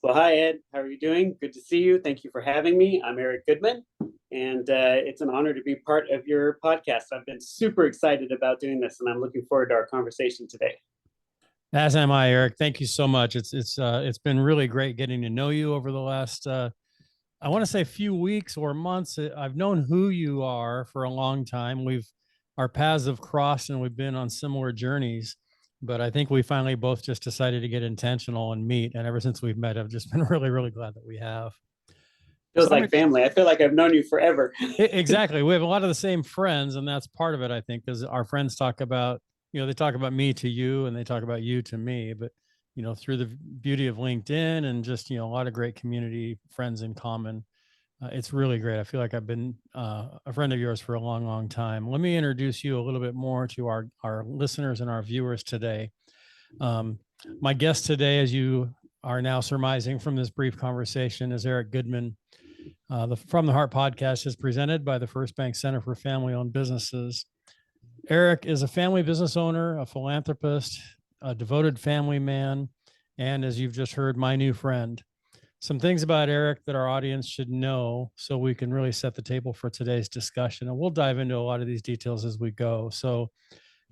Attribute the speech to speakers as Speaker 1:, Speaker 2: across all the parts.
Speaker 1: Well, hi, Ed. How are you doing? Good to see you. Thank you for having me. I'm Eric Goodman, and it's an honor to be part of your podcast. I've been super excited about doing this, and I'm looking forward to our conversation today.
Speaker 2: As am I, Eric. Thank you so much. It's been really great getting to know you over the last I want to say few weeks or months. I've known who you are for a long time. We've Our paths have crossed and we've been on similar journeys. But I think we finally both just decided to get intentional and meet. And ever since we've met, I've just been really, really glad that we have. So
Speaker 1: Feels like family. I feel like I've known you forever.
Speaker 2: exactly. We have a lot of the same friends, and that's part of it, I think, because our friends talk about, they talk about me to you and they talk about you to me. But, through the beauty of LinkedIn and just, a lot of great community friends in common, it's really great. I feel like I've been a friend of yours for a long, long time. Let me introduce you a little bit more to our listeners and our viewers today. Um, my guest today, as you are now surmising from this brief conversation, is Eric Goodman. The From the Hart podcast is presented by the First Bank Center for Family-Owned Businesses. Eric is a family business owner, a philanthropist, a devoted family man, and as you've just heard, my new friend. Some things about Eric that our audience should know so we can really set the table for today's discussion. And we'll dive into a lot of these details as we go. So,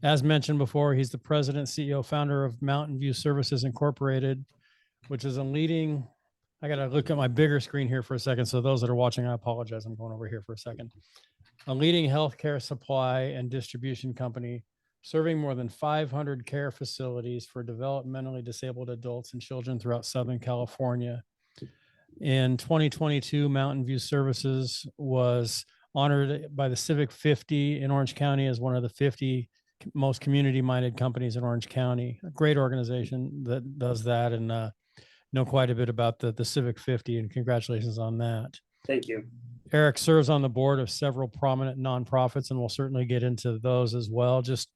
Speaker 2: as mentioned before, he's the president, CEO, founder of Mountain View Services Incorporated, which is a leading, I got to look at my bigger screen here for a second. So those that are watching, I apologize. I'm going over here for a second. A leading healthcare supply and distribution company serving more than 500 care facilities for developmentally disabled adults and children throughout Southern California. In 2022, Mountain View Services was honored by the Civic 50 in Orange County as one of the 50 most community-minded companies in Orange County. A great organization that does that, and know quite a bit about the Civic 50, and congratulations on that.
Speaker 1: Thank you.
Speaker 2: Eric serves on the board of several prominent nonprofits, and we'll certainly get into those as well. Just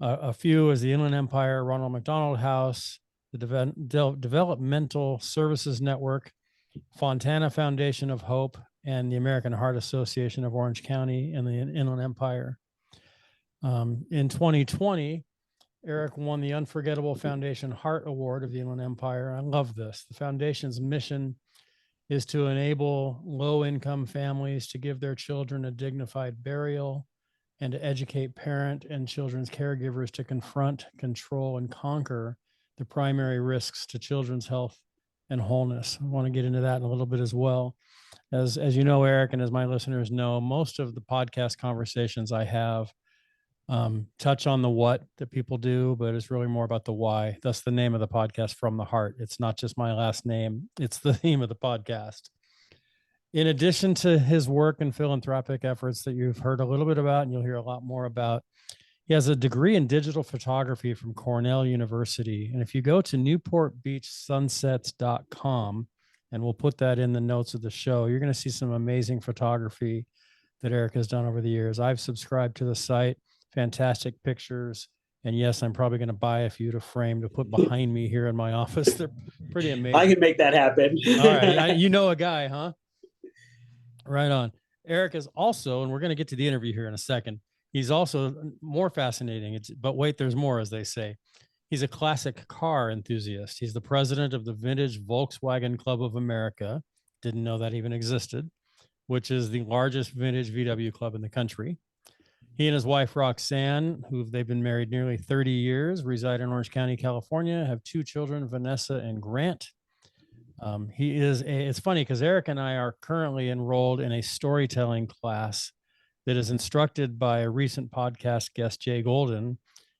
Speaker 2: a few is the Inland Empire Ronald McDonald House, the Developmental Services Network, Fontana Foundation of Hope, and the American Heart Association of Orange County and the Inland Empire. In 2020, Eric won the Unforgettable Foundation Hart Award of the Inland Empire. I love this. The foundation's mission is to enable low-income families to give their children a dignified burial and to educate parent and children's caregivers to confront, control, and conquer the primary risks to children's health and wholeness. I want to get into that in a little bit as well. As you know, Eric, and as my listeners know, most of the podcast conversations I have touch on the what that people do, but it's really more about the why. That's the name of the podcast, From the Heart. It's not just my last name, it's the theme of the podcast. In addition to his work and philanthropic efforts that you've heard a little bit about, and you'll hear a lot more about, he has a degree in digital photography from Cornell University. And if you go to newportbeachsunsets.com, and we'll put that in the notes of the show, you're going to see some amazing photography that Eric has done over the years. I've subscribed to the site. Fantastic pictures. And yes, I'm probably going to buy a few to frame to put behind me here in my office. They're pretty amazing.
Speaker 1: I can make that happen.
Speaker 2: All right. You know a guy, huh? Right on. Eric is also, and we're going to get to the interview here in a second, he's also more fascinating. But wait, there's more, as they say. He's a classic car enthusiast. He's the president of the Vintage Volkswagen Club of America. Didn't know that even existed, which is the largest vintage VW club in the country. He and his wife, Roxanne, who they've been married nearly 30 years, reside in Orange County, California, have two children, Vanessa and Grant. It's funny because Eric and I are currently enrolled in a storytelling class that is instructed by a recent podcast guest, Jay Golden,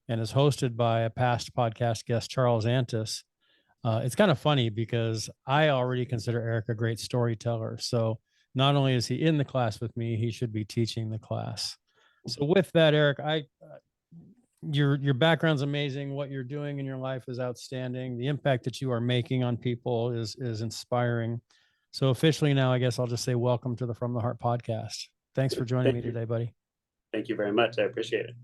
Speaker 2: and is hosted by a past podcast guest, Charles Antis. It's kind of funny because I already consider Eric a great storyteller. So not only is he in the class with me, he should be teaching the class. So with that, Eric, your background's amazing. What you're doing in your life is outstanding. The impact that you are making on people is inspiring. So officially now, I guess I'll just say welcome to the From the Heart podcast. Thanks for joining me today, buddy.
Speaker 1: Thank you very much. I appreciate it.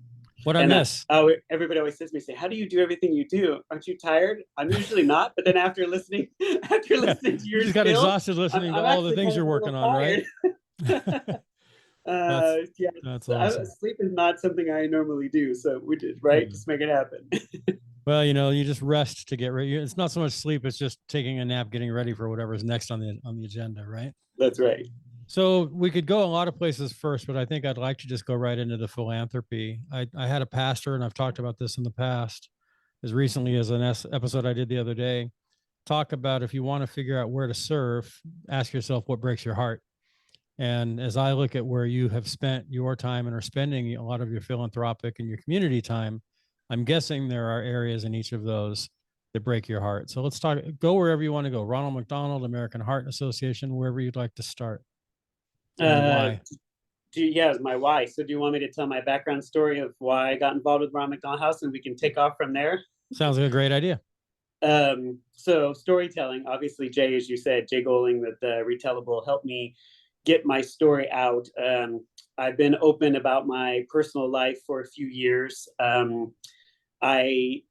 Speaker 2: What I miss?
Speaker 1: Everybody always says to me, how do you do everything you do? Aren't you tired? I'm usually not, but then afafter listening to your
Speaker 2: you just got exhausted listening to all the things you're working on, right?
Speaker 1: That's awesome. Sleep is not something I normally do, so we did right. Just make it happen.
Speaker 2: Well, you just rest to get ready. It's not so much sleep; it's just taking a nap, getting ready for whatever's next on the agenda, right?
Speaker 1: That's right.
Speaker 2: So we could go a lot of places first, but I think I'd like to just go right into the philanthropy. I had a pastor, and I've talked about this in the past, as recently as an episode I did the other day. Talk about, if you want to figure out where to serve, ask yourself what breaks your heart. And as I look at where you have spent your time and are spending a lot of your philanthropic and your community time, I'm guessing there are areas in each of those that break your heart. So let's go wherever you want to go. Ronald McDonald, American Heart Association, wherever you'd like to start. And
Speaker 1: Uh,
Speaker 2: why?
Speaker 1: yeah, my why. So do you want me to tell my background story of why I got involved with Ron McDonald House, and we can take off from there?
Speaker 2: Sounds like a great idea.
Speaker 1: So storytelling, obviously, Jay, as you said, Jay Goling, with the Retellable, helped me get my story out. I've been open about my personal life for a few years. I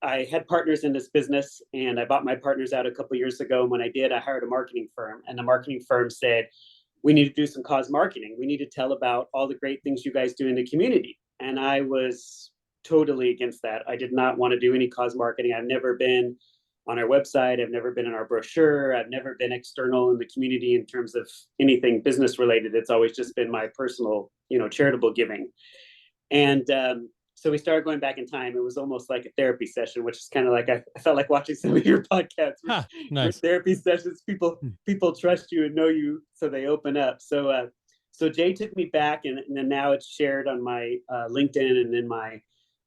Speaker 1: I had partners in this business, and I bought my partners out a couple of years ago. And when I did, I hired a marketing firm, and the marketing firm said, "We need to do some cause marketing. We need to tell about all the great things you guys do in the community." And I was totally against that. I did not want to do any cause marketing. I've never been on our website. I've never been in our brochure. I've never been external in the community in terms of anything business related. It's always just been my personal, charitable giving. And so we started going back in time. It was almost like a therapy session, which is kind of like I felt like watching some of your podcasts.
Speaker 2: Nice.
Speaker 1: Therapy sessions. People trust you and know you, so they open up. So Jay took me back, and then now it's shared on my LinkedIn and in my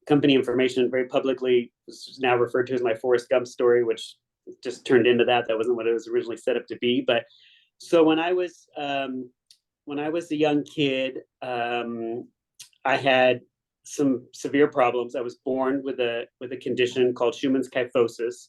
Speaker 1: company information very publicly. This is now referred to as my Forrest Gump story, which just turned into that. That wasn't what it was originally set up to be. But so when I was a young kid, I had some severe problems. I was born with a condition called Schumann's kyphosis,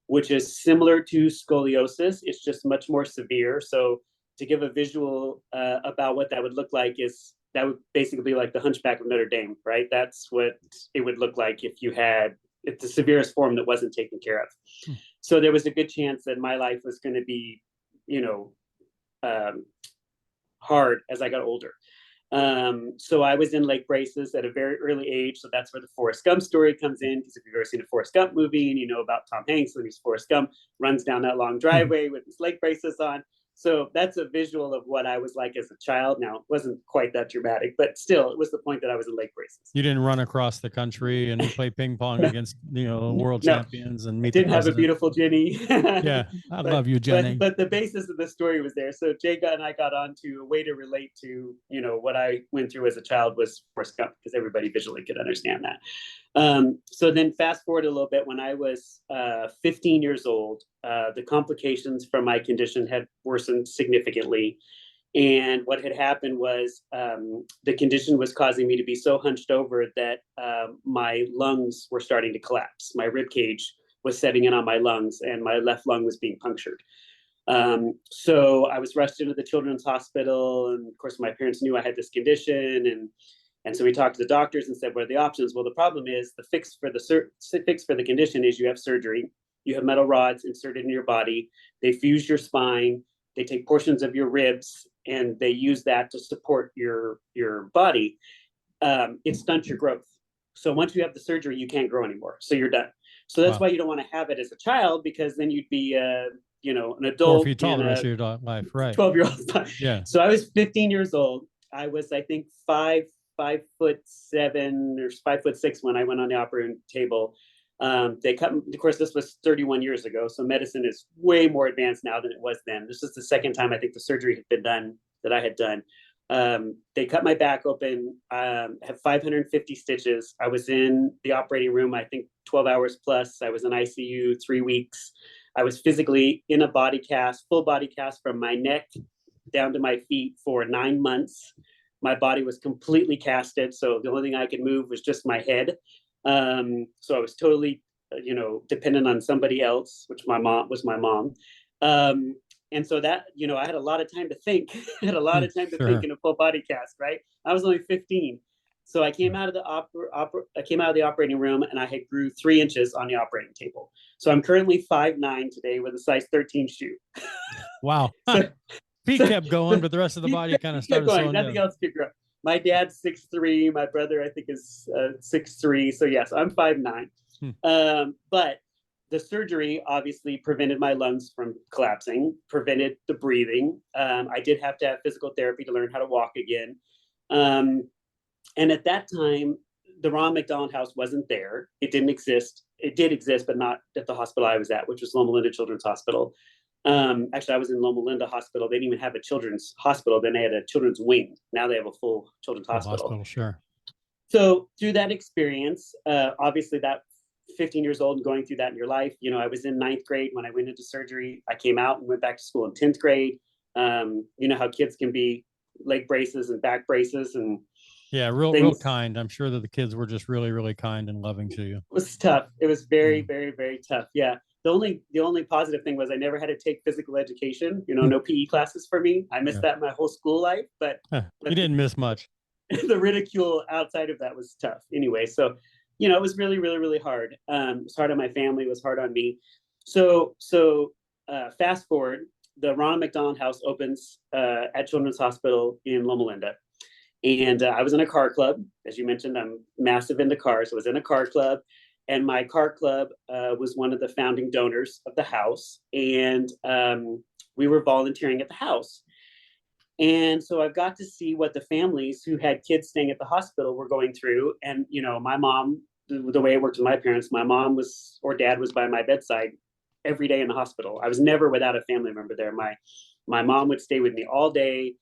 Speaker 1: which is similar to scoliosis. It's just much more severe. So to give a visual about what that would look like, is that would basically be like the Hunchback of Notre Dame, right? That's what it would look like if it's the severest form that wasn't taken care of. So there was a good chance that my life was going to be, hard as I got older. So I was in leg braces at a very early age. So that's where the Forrest Gump story comes in. Because if you've ever seen a Forrest Gump movie and you know about Tom Hanks, when he's Forrest Gump, runs down that long driveway with his leg braces on. So that's a visual of what I was like as a child. Now, it wasn't quite that dramatic, but still, it was the point that I was in leg braces.
Speaker 2: You didn't run across the country and play ping pong against, world champions and meet
Speaker 1: I didn't
Speaker 2: the
Speaker 1: have a beautiful Jenny.
Speaker 2: Yeah, I love you, Jenny.
Speaker 1: But the basis of the story was there. So Jay and I got on to a way to relate to, what I went through as a child was Forrest Gump, because everybody visually could understand that. So then fast forward a little bit, when I was 15 years old, the complications from my condition had worsened significantly. And what had happened was the condition was causing me to be so hunched over that my lungs were starting to collapse. My rib cage was setting in on my lungs, and my left lung was being punctured. So I was rushed into the children's hospital, and of course my parents knew I had this condition, and so we talked to the doctors and said, what are the options? Well, the problem is the fix for the condition is you have surgery. You have metal rods inserted in your body. They fuse your spine. They take portions of your ribs, and they use that to support your body. It stunts your growth. So once you have the surgery, you can't grow anymore. So you're done. So that's why you don't want to have it as a child, because then you'd be an adult.
Speaker 2: 4 feet tall the rest of your life, right?
Speaker 1: 12-year-old.
Speaker 2: Yeah.
Speaker 1: So I was 15 years old. I was, I think, 5'7" or 5'6" when I went on the operating table. They cut, of course, this was 31 years ago. So medicine is way more advanced now than it was then. This is the second time I think the surgery had been done that I had done. They cut my back open, had 550 stitches. I was in the operating room, I think 12 hours plus. I was in ICU 3 weeks. I was physically in a body cast, full body cast from my neck down to my feet for 9 months. My body was completely casted. So the only thing I could move was just my head. So I was totally, dependent on somebody else, which was my mom. And so that, I had a lot of time to think. I had a lot of time to think in a full body cast, right? I was only 15. So I came out of the operating room, and I had grew 3 inches on the operating table. So I'm currently 5'9" today with a size 13 shoe.
Speaker 2: Wow. Feet kept going, but the rest of the body kind of started slowing down.
Speaker 1: Nothing else could grow. My dad's 6'3". My brother, I think, is 6'3". So yes, I'm 5'9".
Speaker 2: Hmm.
Speaker 1: But the surgery obviously prevented my lungs from collapsing, prevented the breathing. I did have to have physical therapy to learn how to walk again. Um, and at that time, the Ron McDonald House wasn't there. It didn't exist. It did exist, but not at the hospital I was at, which was Loma Linda Children's Hospital. Actually, I was in Loma Linda Hospital. They didn't even have a children's hospital. Then they had a children's wing. Now they have a full children's
Speaker 2: Full
Speaker 1: hospital.
Speaker 2: hospital, sure.
Speaker 1: So through that experience, obviously that 15 years old and going through that in your life, I was in ninth grade when I went into surgery. I came out and went back to school in 10th grade. You know how kids can be, leg braces and back braces and
Speaker 2: Yeah, real
Speaker 1: things.
Speaker 2: kind. I'm sure that the kids were just really, really kind and loving to you.
Speaker 1: It was tough. It was very,
Speaker 2: Yeah.
Speaker 1: very, very tough. Yeah. The only positive thing was I never had to take physical education, no PE classes for me. I missed
Speaker 2: Yeah.
Speaker 1: that my whole school life, but
Speaker 2: Huh. You
Speaker 1: but
Speaker 2: didn't miss much.
Speaker 1: the ridicule outside of that was tough anyway. So, it was really, really, really hard. It was hard on my family, it was hard on me. So fast forward, the Ronald McDonald House opens at Children's Hospital in Loma Linda. And I was in a car club. As you mentioned, I'm massive into cars. So I was in a car club, and my car club was one of the founding donors of the house. And we were volunteering at the house. And so I got to see what the families who had kids staying at the hospital were going through. And, my mom, the way it worked with my parents, my mom was, or dad was by my bedside every day in the hospital. I was never without a family member there. My mom would stay with me all day.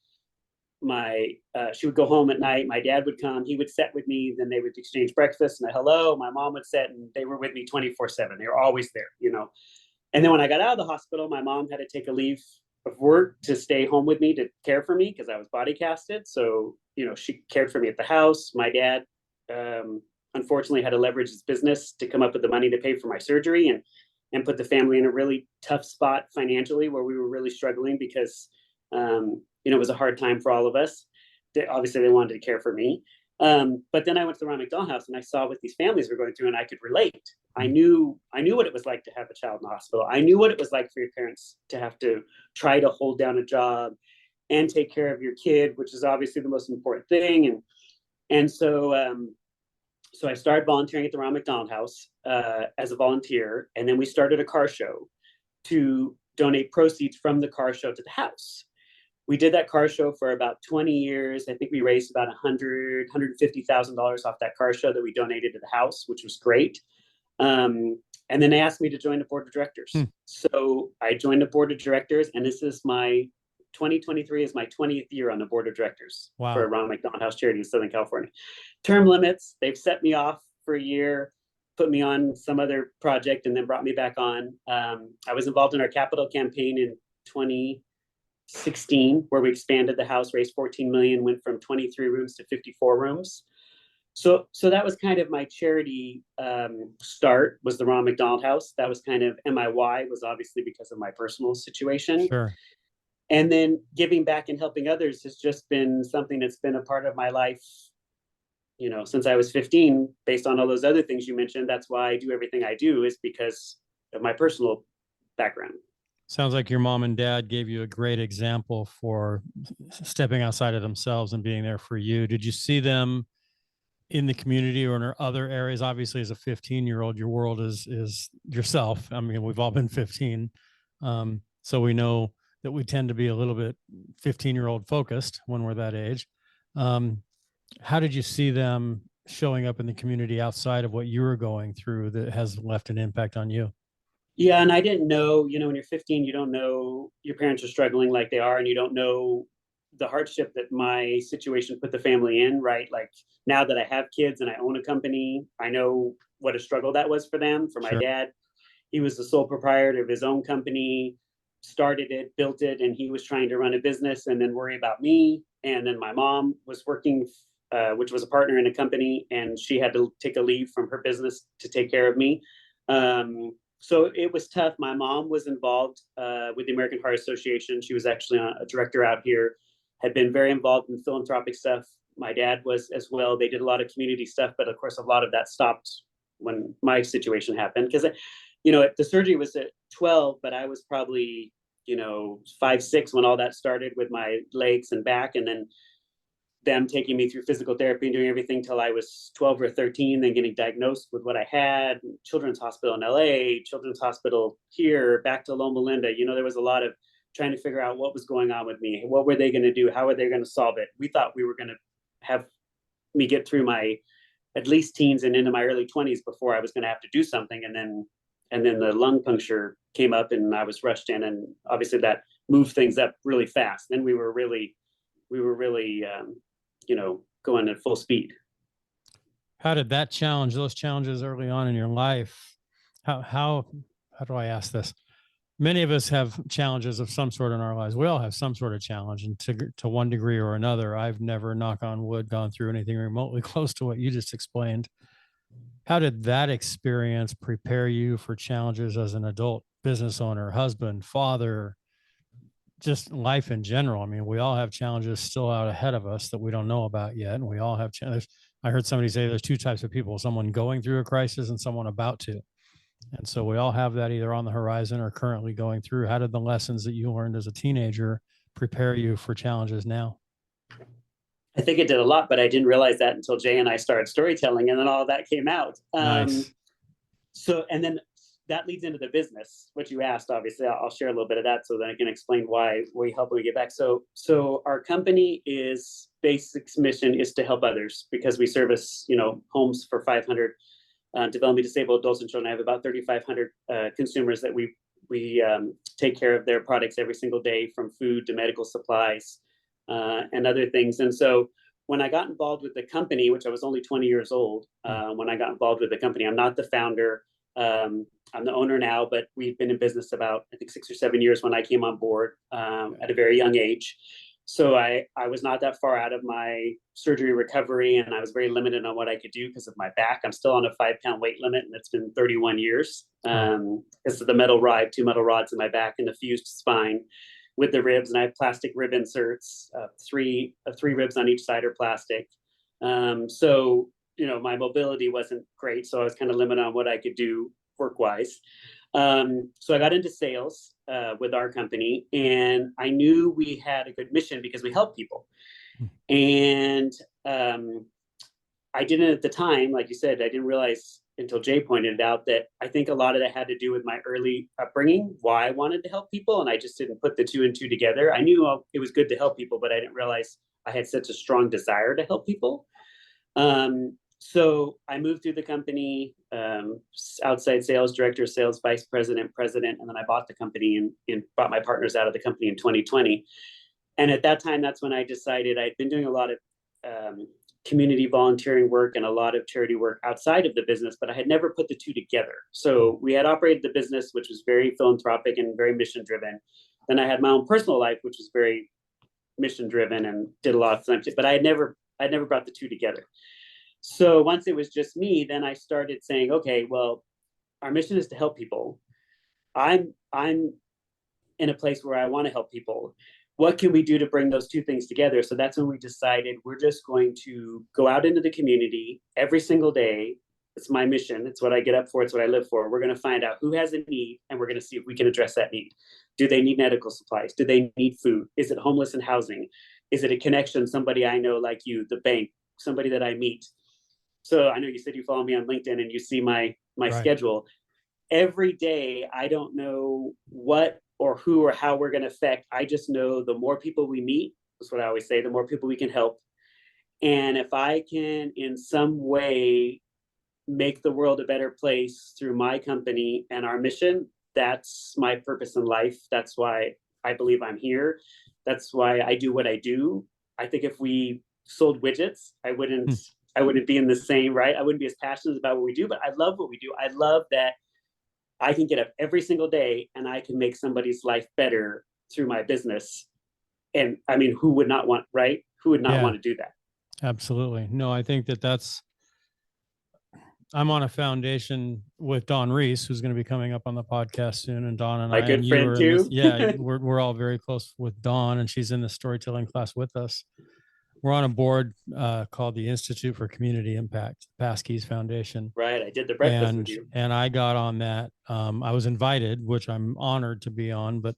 Speaker 1: She would go home at night. My dad would come. He would sit with me. Then they would exchange breakfast and a hello. My mom would sit, and they were with me 24/7. They were always there. And then when I got out of the hospital, my mom had to take a leave of work to stay home with me to care for me because I was body casted. So, she cared for me at the house. My dad, unfortunately, had to leverage his business to come up with the money to pay for my surgery and put the family in a really tough spot financially where we were really struggling because, it was a hard time for all of us. Obviously, they wanted to care for me. But then I went to the Ron McDonald House and I saw what these families were going through, and I could relate. I knew what it was like to have a child in the hospital. I knew what it was like for your parents to have to try to hold down a job and take care of your kid, which is obviously the most important thing. So I started volunteering at the Ron McDonald House as a volunteer, and then we started a car show to donate proceeds from the car show to the house. We did that car show for about 20 years. I think we raised about $150,000 off that car show that we donated to the house, which was great. And then they asked me to join the board of directors. So I joined the board of directors, and this is 2023 is my 20th year on the board of directors for Ron McDonald House Charity in Southern California. Term limits, they've set me off for a year, put me on some other project, and then brought me back on. I was involved in our capital campaign in 2016, where we expanded the house, raised 14 million, went from 23 rooms to 54 rooms. So that was kind of my charity start, was the Ron McDonald House. That was kind of, and my why was obviously because of my personal situation.
Speaker 2: Sure.
Speaker 1: And then giving back and helping others has just been something that's been a part of my life, since I was 15, based on all those other things you mentioned. That's why I do everything I do, is because of my personal background.
Speaker 2: Sounds like your mom and dad gave you a great example for stepping outside of themselves and being there for you. Did you see them in the community or in other areas? Obviously, as a 15-year-old, your world is yourself. I mean, we've all been 15. So we know that we tend to be a little bit 15-year-old focused when we're that age. How did you see them showing up in the community outside of what you were going through that has left an impact on you?
Speaker 1: Yeah, and I didn't know, when you're 15, you don't know your parents are struggling like they are, and you don't know the hardship that my situation put the family in, right? Like, now that I have kids and I own a company, I know what a struggle that was for them. For my dad, he was the sole proprietor of his own company, started it, built it, and he was trying to run a business and then worry about me. And then my mom was working, which was a partner in a company, and she had to take a leave from her business to take care of me. So it was tough. My mom was involved with the American Heart Association. She was actually a director out here, had been very involved in philanthropic stuff. My dad was as well. They did a lot of community stuff, but of course, a lot of that stopped when my situation happened. Because, the surgery was at 12, but I was probably, 5, 6 when all that started with my legs and back. And then them taking me through physical therapy and doing everything till I was 12 or 13, then getting diagnosed with what I had, Children's Hospital in LA, Children's Hospital here, back to Loma Linda. There was a lot of trying to figure out what was going on with me. What were they going to do? How were they going to solve it? We thought we were going to have me get through my at least teens and into my early 20s before I was going to have to do something. And then the lung puncture came up and I was rushed in, and obviously that moved things up really fast. Then we were really going at full speed.
Speaker 2: How did that those challenges early on in your life, how do I ask this? Many of us have challenges of some sort in our lives. We all have some sort of challenge, and to one degree or another. I've never, knock on wood, gone through anything remotely close to what you just explained. How did that experience prepare you for challenges as an adult business owner, husband, father, just life in general? I mean, we all have challenges still out ahead of us that we don't know about yet. And we all have challenges. I heard somebody say there's two types of people, someone going through a crisis and someone about to. And so we all have that either on the horizon or currently going through. How did the lessons that you learned as a teenager prepare you for challenges now?
Speaker 1: I think it did a lot, but I didn't realize that until Jay and I started storytelling, and then all of that came out.
Speaker 2: Nice.
Speaker 1: And then that leads into the business, which you asked. Obviously, I'll share a little bit of that so that I can explain why we help when we get back. So our company is basic mission is to help others, because we service, homes for 500 developmentally disabled adults and children. I have about 3,500 consumers that we take care of their products every single day, from food to medical supplies and other things. And so when I got involved with the company, which I was only 20 years old when I got involved with the company, I'm not the founder. I'm the owner now, but we've been in business about, I think, 6 or 7 years when I came on board at a very young age. So I was not that far out of my surgery recovery, and I was very limited on what I could do because of my back. I'm still on a 5-pound weight limit, and it's been 31 years. Because of the metal rod, 2 metal rods in my back and the fused spine with the ribs, and I have plastic rib inserts. Three ribs on each side are plastic. So my mobility wasn't great, so I was kind of limited on what I could do work-wise. So I got into sales with our company, and I knew we had a good mission because we help people. And I didn't at the time, like you said, I didn't realize until Jay pointed out that I think a lot of that had to do with my early upbringing, why I wanted to help people. And I just didn't put the 2 and 2 together. I knew it was good to help people, but I didn't realize I had such a strong desire to help people. So I moved through the company, outside sales director, sales vice president, president, and then I bought the company and brought my partners out of the company in 2020. And at that time, that's when I decided I'd been doing a lot of community volunteering work and a lot of charity work outside of the business, but I had never put the 2 together. So we had operated the business, which was very philanthropic and very mission driven. Then I had my own personal life, which was very mission driven and did a lot of things, but I'd never brought the 2 together. So once it was just me, then I started saying, okay, well, our mission is to help people. I'm in a place where I want to help people. What can we do to bring those 2 things together? So that's when we decided we're just going to go out into the community every single day. It's my mission. It's what I get up for. It's what I live for. We're going to find out who has a need, and we're going to see if we can address that need. Do they need medical supplies? Do they need food? Is it homeless and housing? Is it a connection, somebody I know like you, the bank, somebody that I meet? So I know you said you follow me on LinkedIn and you see my right. schedule. Every day, I don't know what or who or how we're going to affect. I just know the more people we meet, that's what I always say, the more people we can help. And if I can in some way make the world a better place through my company and our mission, that's my purpose in life. That's why I believe I'm here. That's why I do what I do. I think if we sold widgets, I wouldn't be in the same, right? I wouldn't be as passionate about what we do, but I love what we do. I love that I can get up every single day and I can make somebody's life better through my business. And I mean, who would not want, right? Who would not want to do that?
Speaker 2: Absolutely. No, I think I'm on a foundation with Dawn Reese, who's going to be coming up on the podcast soon. And Dawn and
Speaker 1: my good friend too.
Speaker 2: We're all very close with Dawn, and she's in the storytelling class with us. We're on a board called the Institute for Community Impact, Paskey's Foundation.
Speaker 1: Right. I did the breakfast with you.
Speaker 2: And I got on that. I was invited, which I'm honored to be on, but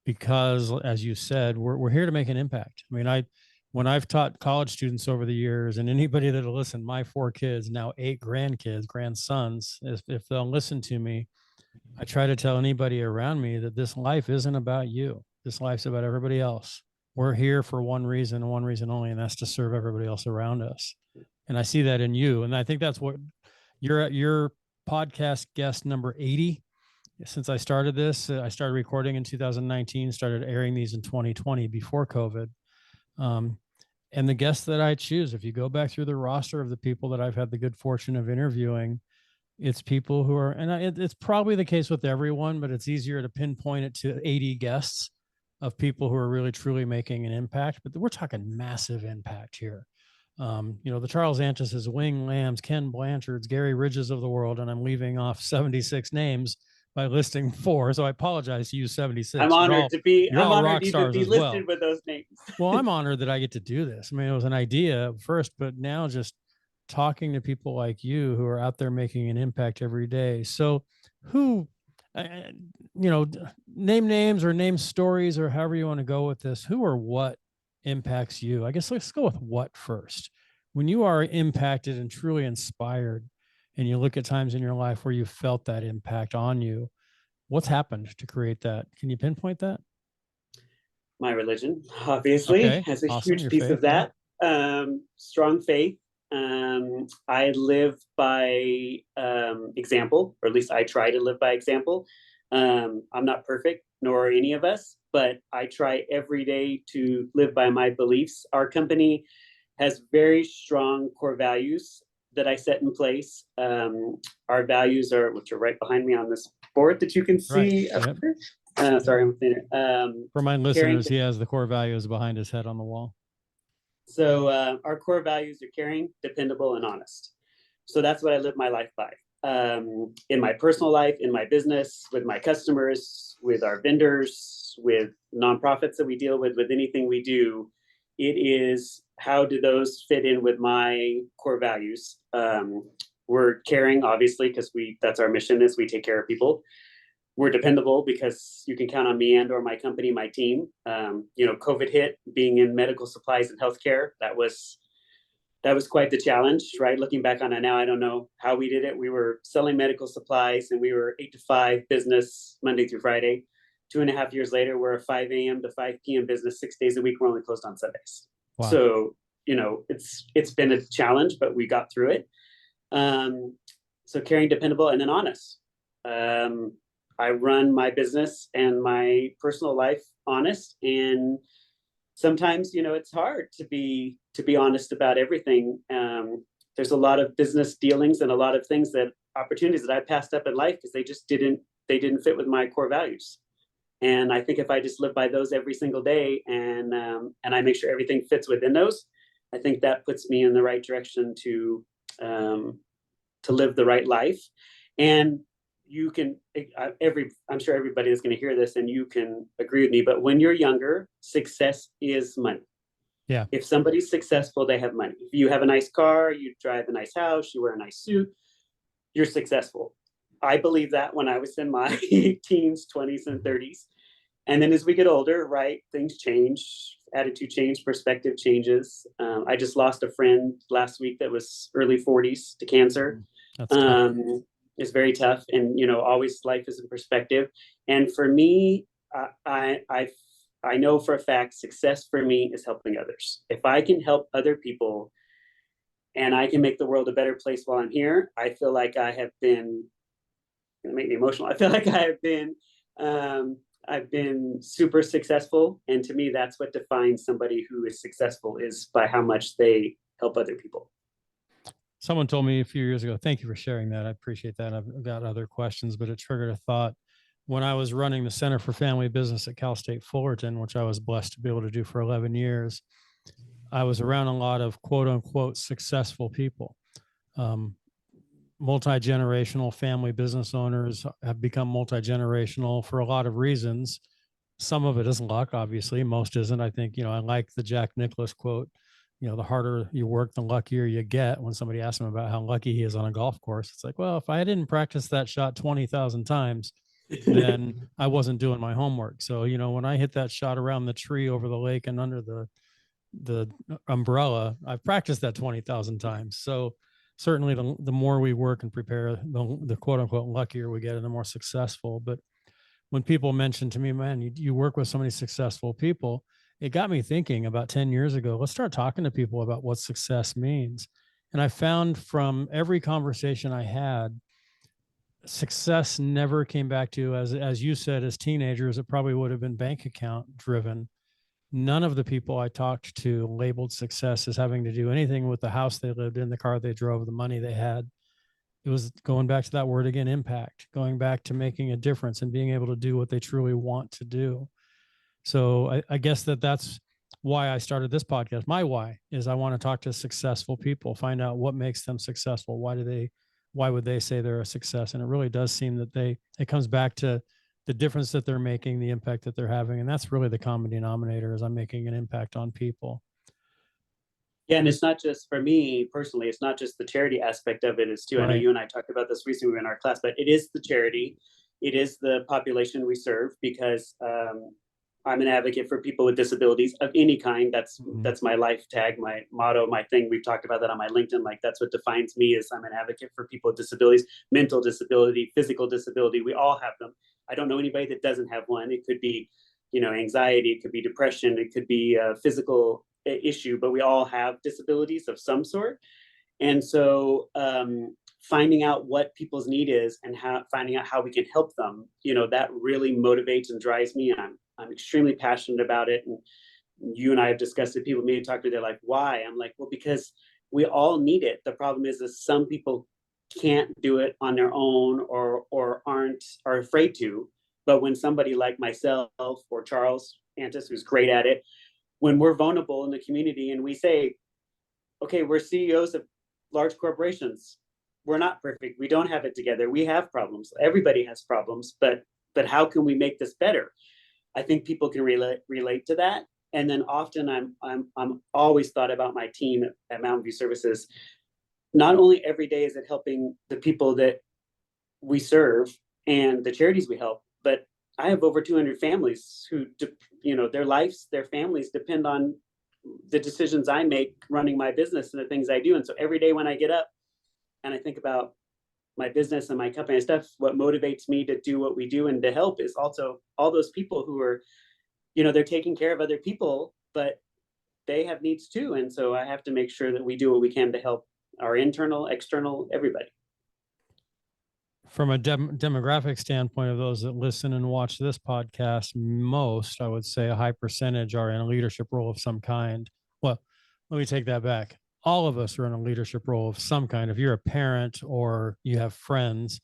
Speaker 2: because, as you said, we're here to make an impact. I mean, when I've taught college students over the years, and anybody that'll listen, my 4 kids, now 8 grandkids, grandsons, if they'll listen to me, I try to tell anybody around me that this life isn't about you. This life's about everybody else. We're here for one reason and one reason only, and that's to serve everybody else around us. And I see that in you. And I think that's what you're at your podcast guest number 80. Since I started this, I started recording in 2019, started airing these in 2020 before COVID. And the guests that I choose, if you go back through the roster of the people that I've had the good fortune of interviewing, it's people who are, and it's probably the case with everyone, but it's easier to pinpoint it to 80 guests of people who are really truly making an impact. But we're talking massive impact here. The Charles Antis's, Wing Lambs, Ken Blanchard's, Gary Ridges of the world, and I'm leaving off 76 names by listing 4. So I apologize to you 76.
Speaker 1: I'm honored to be.
Speaker 2: You're
Speaker 1: I'm
Speaker 2: all
Speaker 1: honored
Speaker 2: rock
Speaker 1: to
Speaker 2: stars
Speaker 1: be
Speaker 2: as
Speaker 1: listed
Speaker 2: well.
Speaker 1: with those names.
Speaker 2: Well, I'm honored that I get to do this. I mean, it was an idea first, but now just talking to people like you who are out there making an impact every day. So who, name names or name stories or however you want to go with this, who or what impacts you? I guess let's go with what first. When you are impacted and truly inspired, and you look at times in your life where you felt that impact on you, what's happened to create that? Can you pinpoint that?
Speaker 1: My religion, obviously, has a
Speaker 2: Awesome.
Speaker 1: huge
Speaker 2: Your
Speaker 1: piece
Speaker 2: faith,
Speaker 1: of that. Strong faith. I live by example, or at least I try to live by example. I'm not perfect, nor are any of us, but I try every day to live by my beliefs. Our company has very strong core values that I set in place. Our values are, which are right behind me on this board that you can see.
Speaker 2: Right. Yep.
Speaker 1: Sorry, I'm thinner.
Speaker 2: For my listeners, he has the core values behind his head on the wall.
Speaker 1: So our core values are caring, dependable, and honest. So that's what I live my life by. In my personal life, in my business, with my customers, with our vendors, with nonprofits that we deal with anything we do, it is how do those fit in with my core values? We're caring, obviously, because that's our mission is we take care of people. We're dependable because you can count on me and or my company, my team. COVID hit, being in medical supplies and healthcare, that was quite the challenge, right? Looking back on it now, I don't know how we did it. We were selling medical supplies and we were 8 to 5 business Monday through Friday. 2.5 years later, we're a 5 a.m. to 5 p.m. business 6 days a week. We're only closed on Sundays. Wow. So, it's been a challenge, but we got through it. So caring, dependable, and then honest. I run my business and my personal life honest, and sometimes it's hard to be honest about everything. There's a lot of business dealings and a lot of things opportunities that I passed up in life because they just didn't fit with my core values. And I think if I just live by those every single day and I make sure everything fits within those, I think that puts me in the right direction to live the right life. And you can, I'm sure everybody is going to hear this and you can agree with me, but when you're younger, success is money.
Speaker 2: Yeah.
Speaker 1: If somebody's successful, they have money. If you have a nice car, you drive a nice house, you wear a nice suit, you're successful. I believe that when I was in my teens, 20s, and 30s. And then as we get older, right, things change, attitude change, perspective changes. I just lost a friend last week that was early 40s to cancer.
Speaker 2: That's tough.
Speaker 1: It's very tough. And, always life is in perspective. And for me, I know for a fact, success for me is helping others. If I can help other people and I can make the world a better place while I'm here, I feel like I have been, gonna make me emotional. I feel like I've been super successful. And to me, that's what defines somebody who is successful, is by how much they help other people.
Speaker 2: Someone told me a few years ago, thank you for sharing that. I appreciate that. I've got other questions, but it triggered a thought. When I was running the Center for Family Business at Cal State Fullerton, which I was blessed to be able to do for 11 years, I was around a lot of quote unquote successful people. Multi-generational family business owners have become multi-generational for a lot of reasons. Some of it is luck, obviously. Most isn't. I think, I like the Jack Nicklaus quote, the harder you work, the luckier you get. When somebody asks him about how lucky he is on a golf course, it's like, well, if I didn't practice that shot 20,000 times, then I wasn't doing my homework. So, when I hit that shot around the tree over the lake and under the the umbrella, I've practiced that 20,000 times. So certainly the more we work and prepare, the quote unquote luckier we get and the more successful. But when people mention to me, man, you work with so many successful people, it got me thinking about 10 years ago, let's start talking to people about what success means. And I found from every conversation I had, success never came back to, as you said, as teenagers, it probably would have been bank account driven. None of the people I talked to labeled success as having to do anything with the house they lived in, the car they drove, the money they had. It was going back to that word again, impact, going back to making a difference and being able to do what they truly want to do. So I guess that's why I started this podcast. My why is I want to talk to successful people, find out what makes them successful. Why would they say they're a success? And it really does seem that it comes back to the difference that they're making, the impact that they're having. And that's really the common denominator, is I'm making an impact on people.
Speaker 1: Yeah, and it's not just for me personally, it's not just the charity aspect of it, is too. I know
Speaker 2: Right.
Speaker 1: you and I talked about this recently in our class, but it is the charity, it is the population we serve, because I'm an advocate for people with disabilities of any kind. That's my life tag, my motto, my thing. We've talked about that on my LinkedIn. Like, that's what defines me, is I'm an advocate for people with disabilities, mental disability, physical disability. We all have them. I don't know anybody that doesn't have one. It could be, anxiety, it could be depression, it could be a physical issue, but we all have disabilities of some sort. And so finding out what people's need is and finding out how we can help them, that really motivates and drives me. I'm extremely passionate about it. And you and I have discussed it. People maybe talk to me, they're like, why? I'm like, well, because we all need it. The problem is some people can't do it on their own, or are afraid to. But when somebody like myself or Charles Antis, who's great at it, when we're vulnerable in the community and we say, okay, we're CEOs of large corporations, we're not perfect, we don't have it together, we have problems, everybody has problems, but how can we make this better? I think people can relate to that. And then often I'm always thought about my team at Mountain View Services. Not only every day is it helping the people that we serve and the charities we help, but I have over 200 families who, their lives, their families depend on the decisions I make running my business and the things I do. And so every day when I get up and I think about my business and my company and stuff, what motivates me to do what we do and to help is also all those people who are, they're taking care of other people, but they have needs too. And so I have to make sure that we do what we can to help our internal, external, everybody.
Speaker 2: From a demographic standpoint of those that listen and watch this podcast, most, I would say a high percentage, are in a leadership role of some kind. Well, let me take that back. All of us are in a leadership role of some kind. If you're a parent or you have friends,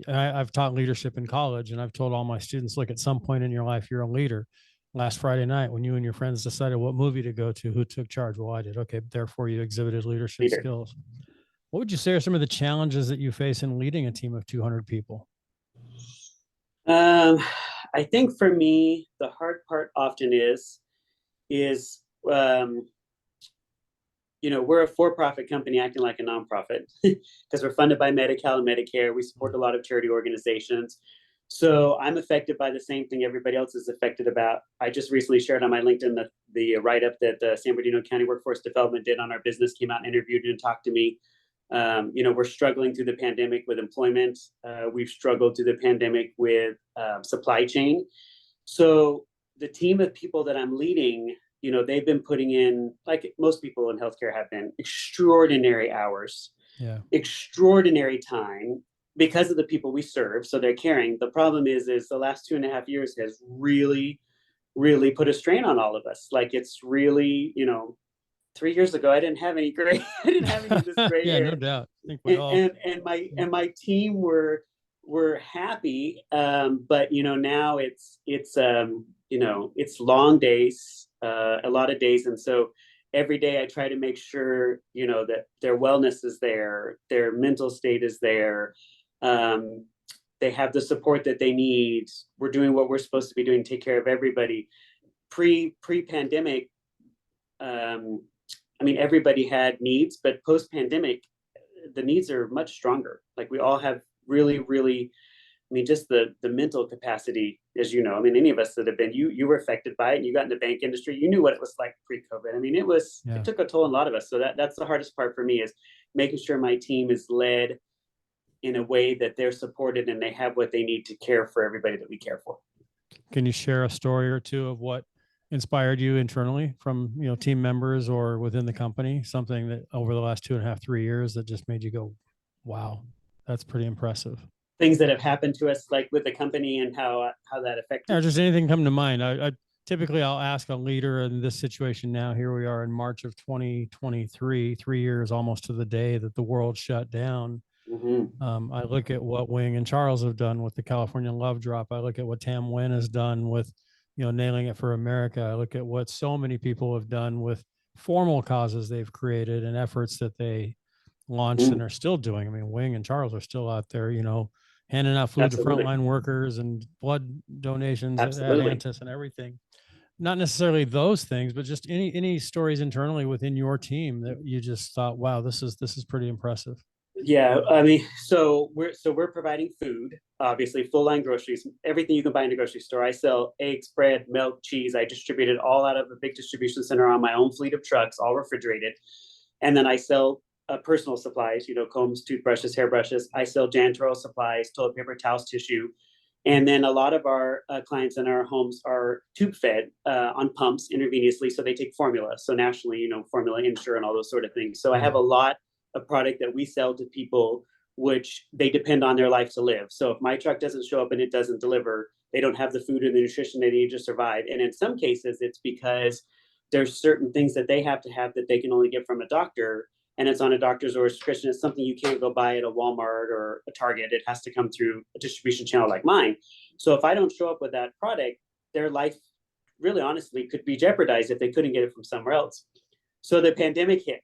Speaker 2: I've taught leadership in college, and I've told all my students, look, at some point in your life, you're a leader. Last Friday night, when you and your friends decided what movie to go to, who took charge? Well, I did. Okay, therefore you exhibited leadership skills. What would you say are some of the challenges that you face in leading a team of 200 people?
Speaker 1: I think for me, the hard part often is, we're a for-profit company acting like a nonprofit because we're funded by Medi-Cal and Medicare. We support a lot of charity organizations. So I'm affected by the same thing everybody else is affected about. I just recently shared on my LinkedIn the write-up that the San Bernardino County Workforce Development did on our business, came out and interviewed and talked to me. We're struggling through the pandemic with employment. We've struggled through the pandemic with supply chain. So the team of people that I'm leading, they've been putting in, like most people in healthcare have been, extraordinary hours, extraordinary time because of the people we serve. So they're caring. The problem is the last 2.5 years has really, really put a strain on all of us. Like, it's really, 3 years ago, I didn't have any of this gray
Speaker 2: yeah,
Speaker 1: hair.
Speaker 2: no doubt. I think we all...
Speaker 1: and my team were happy, but now it's long days, a lot of days, and so every day I try to make sure that their wellness is there, their mental state is there, they have the support that they need. We're doing what we're supposed to be doing, take care of everybody. Pre-pandemic, everybody had needs, but post-pandemic, the needs are much stronger. Like, we all have really, really mean, just the mental capacity, as you know, I mean, any of us that have been, you were affected by it, and you got in the bank industry, you knew what it was like pre-COVID. I mean, it took a toll on a lot of us. So that's the hardest part for me, is making sure my team is led in a way that they're supported and they have what they need to care for everybody that we care for.
Speaker 2: Can you share a story or two of what inspired you internally from, team members or within the company, something that over the last 2.5, 3 years that just made you go, wow, that's pretty impressive?
Speaker 1: Things that have happened to us, like with the company, and how that affected.
Speaker 2: Or just anything come to mind. I typically I'll ask a leader in this situation. Now, here we are in March of 2023, 3 years almost to the day that the world shut down. I look at what Wing and Charles have done with the California Love Drop. I look at what Tam Nguyen has done with, Nailing It for America. I look at what so many people have done with formal causes they've created and efforts that they launched and are still doing. I mean, Wing and Charles are still out there, handing out food to frontline workers and blood donations at Antis and everything. Not necessarily those things, but just any stories internally within your team that you just thought, wow, this is pretty impressive.
Speaker 1: Yeah, I mean, so we're providing food, obviously full line groceries, everything you can buy in a grocery store. I sell eggs, bread, milk, cheese. I distribute it all out of a big distribution center on my own fleet of trucks, all refrigerated. And then I sell personal supplies, combs, toothbrushes, hairbrushes. I sell janitorial supplies, toilet paper, towels, tissue. And then a lot of our clients in our homes are tube fed on pumps intravenously. So they take formula. So nationally, formula, Ensure, and all those sort of things. So I have a lot of product that we sell to people, which they depend on their life to live. So if my truck doesn't show up and it doesn't deliver, they don't have the food and the nutrition they need to survive. And in some cases, it's because there's certain things that they have that they can only get from a doctor. And it's on a doctor's or prescription. It's something you can't go buy at a Walmart or a Target. It has to come through a distribution channel like mine. So if I don't show up with that product, their life really honestly could be jeopardized if they couldn't get it from somewhere else. So the pandemic hit.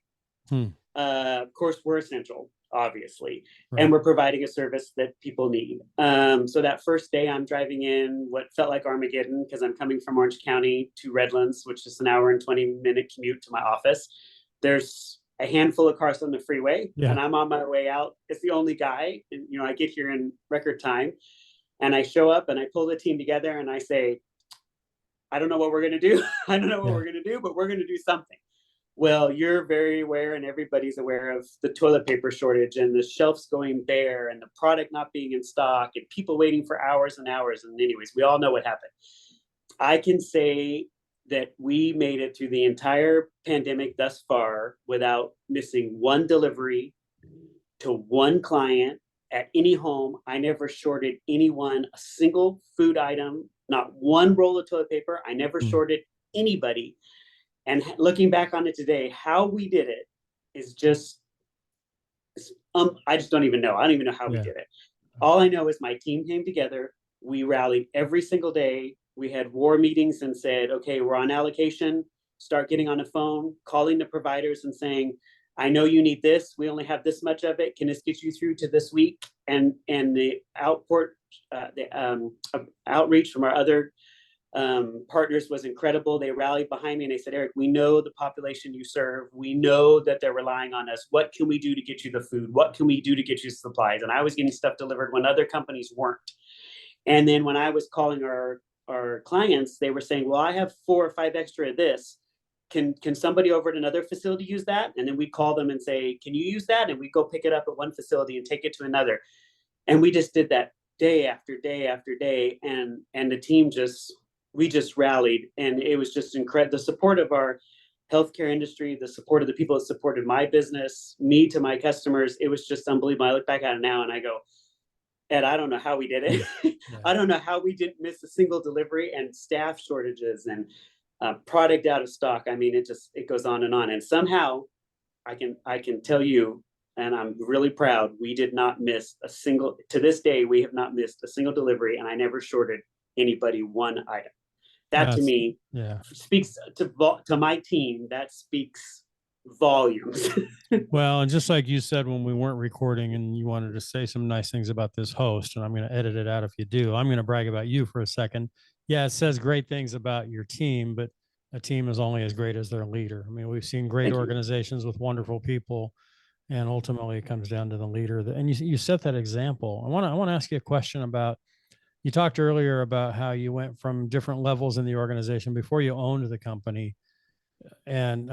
Speaker 1: Of course, we're essential, obviously, and we're providing a service that people need. So that first day, I'm driving in what felt like Armageddon, because I'm coming from Orange County to Redlands, which is an hour and 20-minute commute to my office. There's a handful of cars on the freeway, and I'm on my way out. It's the only guy, and I get here in record time, and I show up and I pull the team together and I say, I don't know what we're going to do. I don't know what we're going to do, but we're going to do something. Well, you're very aware, and everybody's aware of the toilet paper shortage and the shelves going bare and the product not being in stock and people waiting for hours and hours. And anyways, we all know what happened. I can say that we made it through the entire pandemic thus far without missing one delivery to one client at any home. I never shorted anyone a single food item, not one roll of toilet paper. I never shorted anybody. And looking back on it today, how we did it is just, I just don't even know. I don't even know how we did it. All I know is my team came together. We rallied every single day. We had war meetings and said, okay, we're on allocation. Start getting on the phone, calling the providers and saying, I know you need this. We only have this much of it. Can this get you through to this week? And the outreach from our other partners was incredible. They rallied behind me and they said, Eric, we know the population you serve. We know that they're relying on us. What can we do to get you the food? What can we do to get you supplies? And I was getting stuff delivered when other companies weren't. And then when I was calling our clients, they were saying, well, I have 4 or 5 extra of this. Can somebody over at another facility use that? And then we call them and say, can you use that? And we go pick it up at one facility and take it to another. And we just did that day after day after day. And the team we just rallied, and it was just incredible. The support of our healthcare industry, the support of the people that supported my business, me to my customers, it was just unbelievable. I look back at it now and I go, Ed, I don't know how we did it. I don't know how we didn't miss a single delivery, and staff shortages and product out of stock. I mean, it goes on. And somehow I can tell you, and I'm really proud, we did not miss to this day, we have not missed a single delivery, and I never shorted anybody one item. That to me speaks to my team. That speaks volumes.
Speaker 2: Well, and just like you said when we weren't recording and you wanted to say some nice things about this host, and I'm going to edit it out if you do, I'm going to brag about you for a second. Yeah, it says great things about your team, but a team is only as great as their leader. I mean, we've seen great organizations with wonderful people, And ultimately it comes down to the leader and you set that example. I want to ask you a question about, you talked earlier about how you went from different levels in the organization before you owned the company. And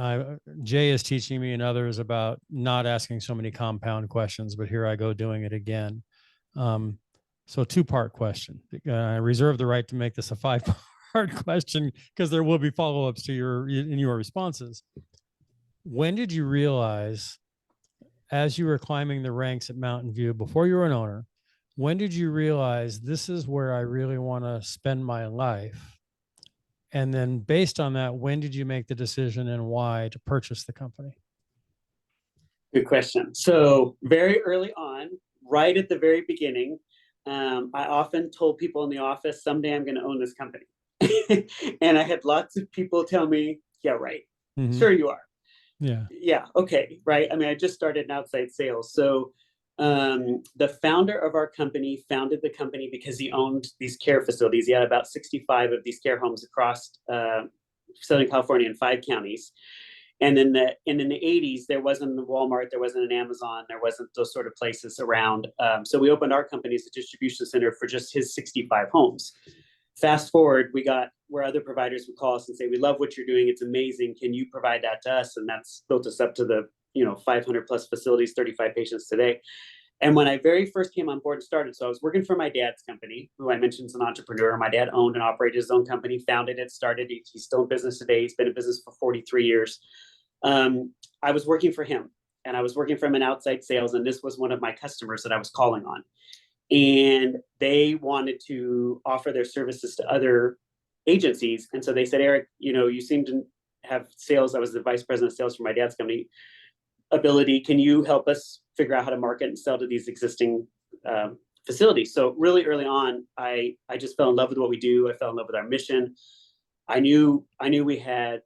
Speaker 2: Jay is teaching me and others about not asking so many compound questions, but here I go doing it again. So two-part question. I reserve the right to make this a five-part question because there will be follow-ups to your responses. When did you realize, as you were climbing the ranks at Mountain View before you were an owner, when did you realize this is where I really want to spend my life? And then based on that, when did you make the decision and why to purchase the company?
Speaker 1: Good question. So very early on, right at the very beginning, I often told people in the office, someday I'm going to own this company. And I had lots of people tell me, yeah, right. Mm-hmm. Sure you are. Yeah. Okay. Right. I mean, I just started in outside sales. So the founder of our company founded the company because he owned these care facilities. He had about 65 of these care homes across Southern California in 5 counties. And in the 80s, there wasn't a Walmart, there wasn't an Amazon, there wasn't those sort of places around. So we opened our company as a distribution center for just his 65 homes. Fast forward, we got where other providers would call us and say, we love what you're doing. It's amazing. Can you provide that to us? And that's built us up to the 500 plus facilities, 35 patients today. And when I very first came on board and started, so I was working for my dad's company, who I mentioned is an entrepreneur. My dad owned and operated his own company, founded it, started it. He's still in business today. He's been in business for 43 years. I was working for him, and I was working for him in outside sales. And this was one of my customers that I was calling on. And they wanted to offer their services to other agencies. And so they said, Eric, you seem to have sales. I was the vice president of sales for my dad's company. Ability, can you help us figure out how to market and sell to these existing facilities? So really early on, I just fell in love with what we do. I fell in love with our mission. I knew we had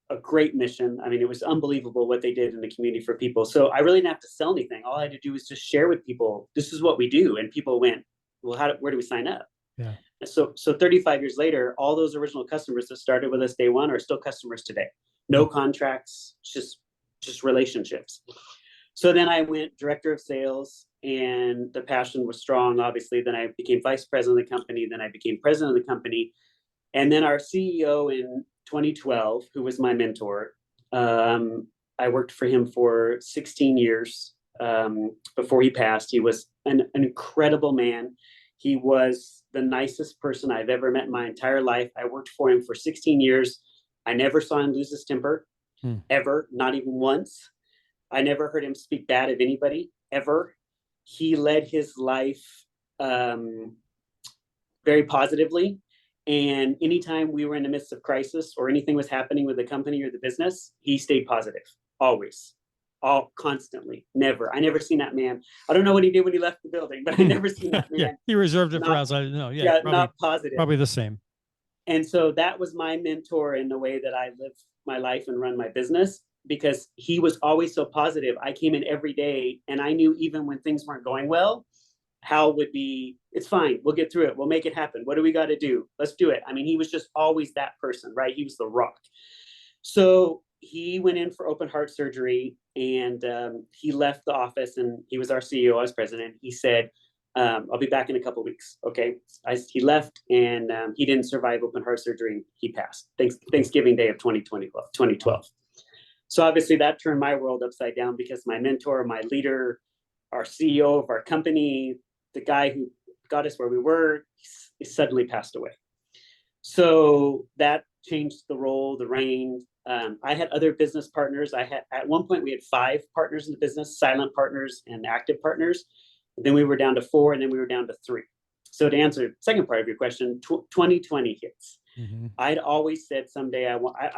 Speaker 1: a great mission. I mean, it was unbelievable what they did in the community for people. So I really didn't have to sell anything. All I had to do was just share with people, this is what we do. And people went, well, where do we sign up? Yeah. So 35 years later, all those original customers that started with us day one are still customers today. No contracts, just relationships. So then I went director of sales, and the passion was strong, obviously. Then I became vice president of the company. Then I became president of the company. And then our CEO in 2012, who was my mentor, I worked for him for 16 years before he passed. He was an incredible man. He was the nicest person I've ever met in my entire life. I worked for him for 16 years. I never saw him lose his temper. Ever, not even once. I never heard him speak bad of anybody, ever. He led his life very positively. And anytime we were in the midst of crisis or anything was happening with the company or the business, he stayed positive, always, constantly, never. I never seen that man. I don't know what he did when he left the building, but I never seen that man.
Speaker 2: Yeah, he reserved it for outside. No, yeah, probably,
Speaker 1: not positive.
Speaker 2: Probably the same.
Speaker 1: And so that was my mentor in the way that I live my life and run my business, because he was always so positive. I came in every day and I knew even when things weren't going well, Hal would be, it's fine. We'll get through it. We'll make it happen. What do we got to do? Let's do it. I mean, he was just always that person, right? He was the rock. So he went in for open heart surgery, and he left the office, and he was our CEO, I was president. He said, I'll be back in a couple of weeks. Okay. He left, and he didn't survive open heart surgery. He passed Thanksgiving Day of 2012. So obviously that turned my world upside down, because my mentor, my leader, our CEO of our company, the guy who got us where we were, he suddenly passed away. So that changed the role, the reins. I had other business partners. At one point we had 5 partners in the business, silent partners and active partners. Then we were down to 4, and then we were down to 3. So to answer the second part of your question, 2020 hits. Mm-hmm. I'd always said someday I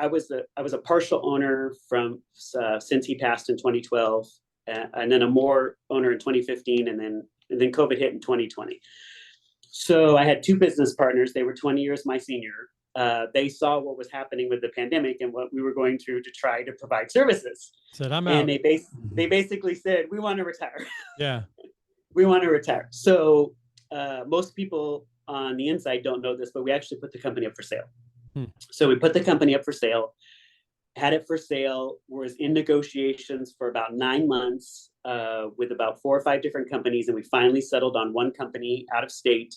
Speaker 1: was a partial owner from since he passed in 2012, and then a more owner in 2015, and then COVID hit in 2020. So I had 2 business partners. They were 20 years my senior. They saw what was happening with the pandemic and what we were going through to try to provide services.
Speaker 2: Said, I'm out.
Speaker 1: And they basically said, we want to retire.
Speaker 2: Yeah.
Speaker 1: We want to retire. So most people on the inside don't know this, but we actually put the company up for sale. So we put the company up for sale. had it for sale, was in negotiations for about 9 months with about 4 or 5 different companies. And we finally settled on one company out of state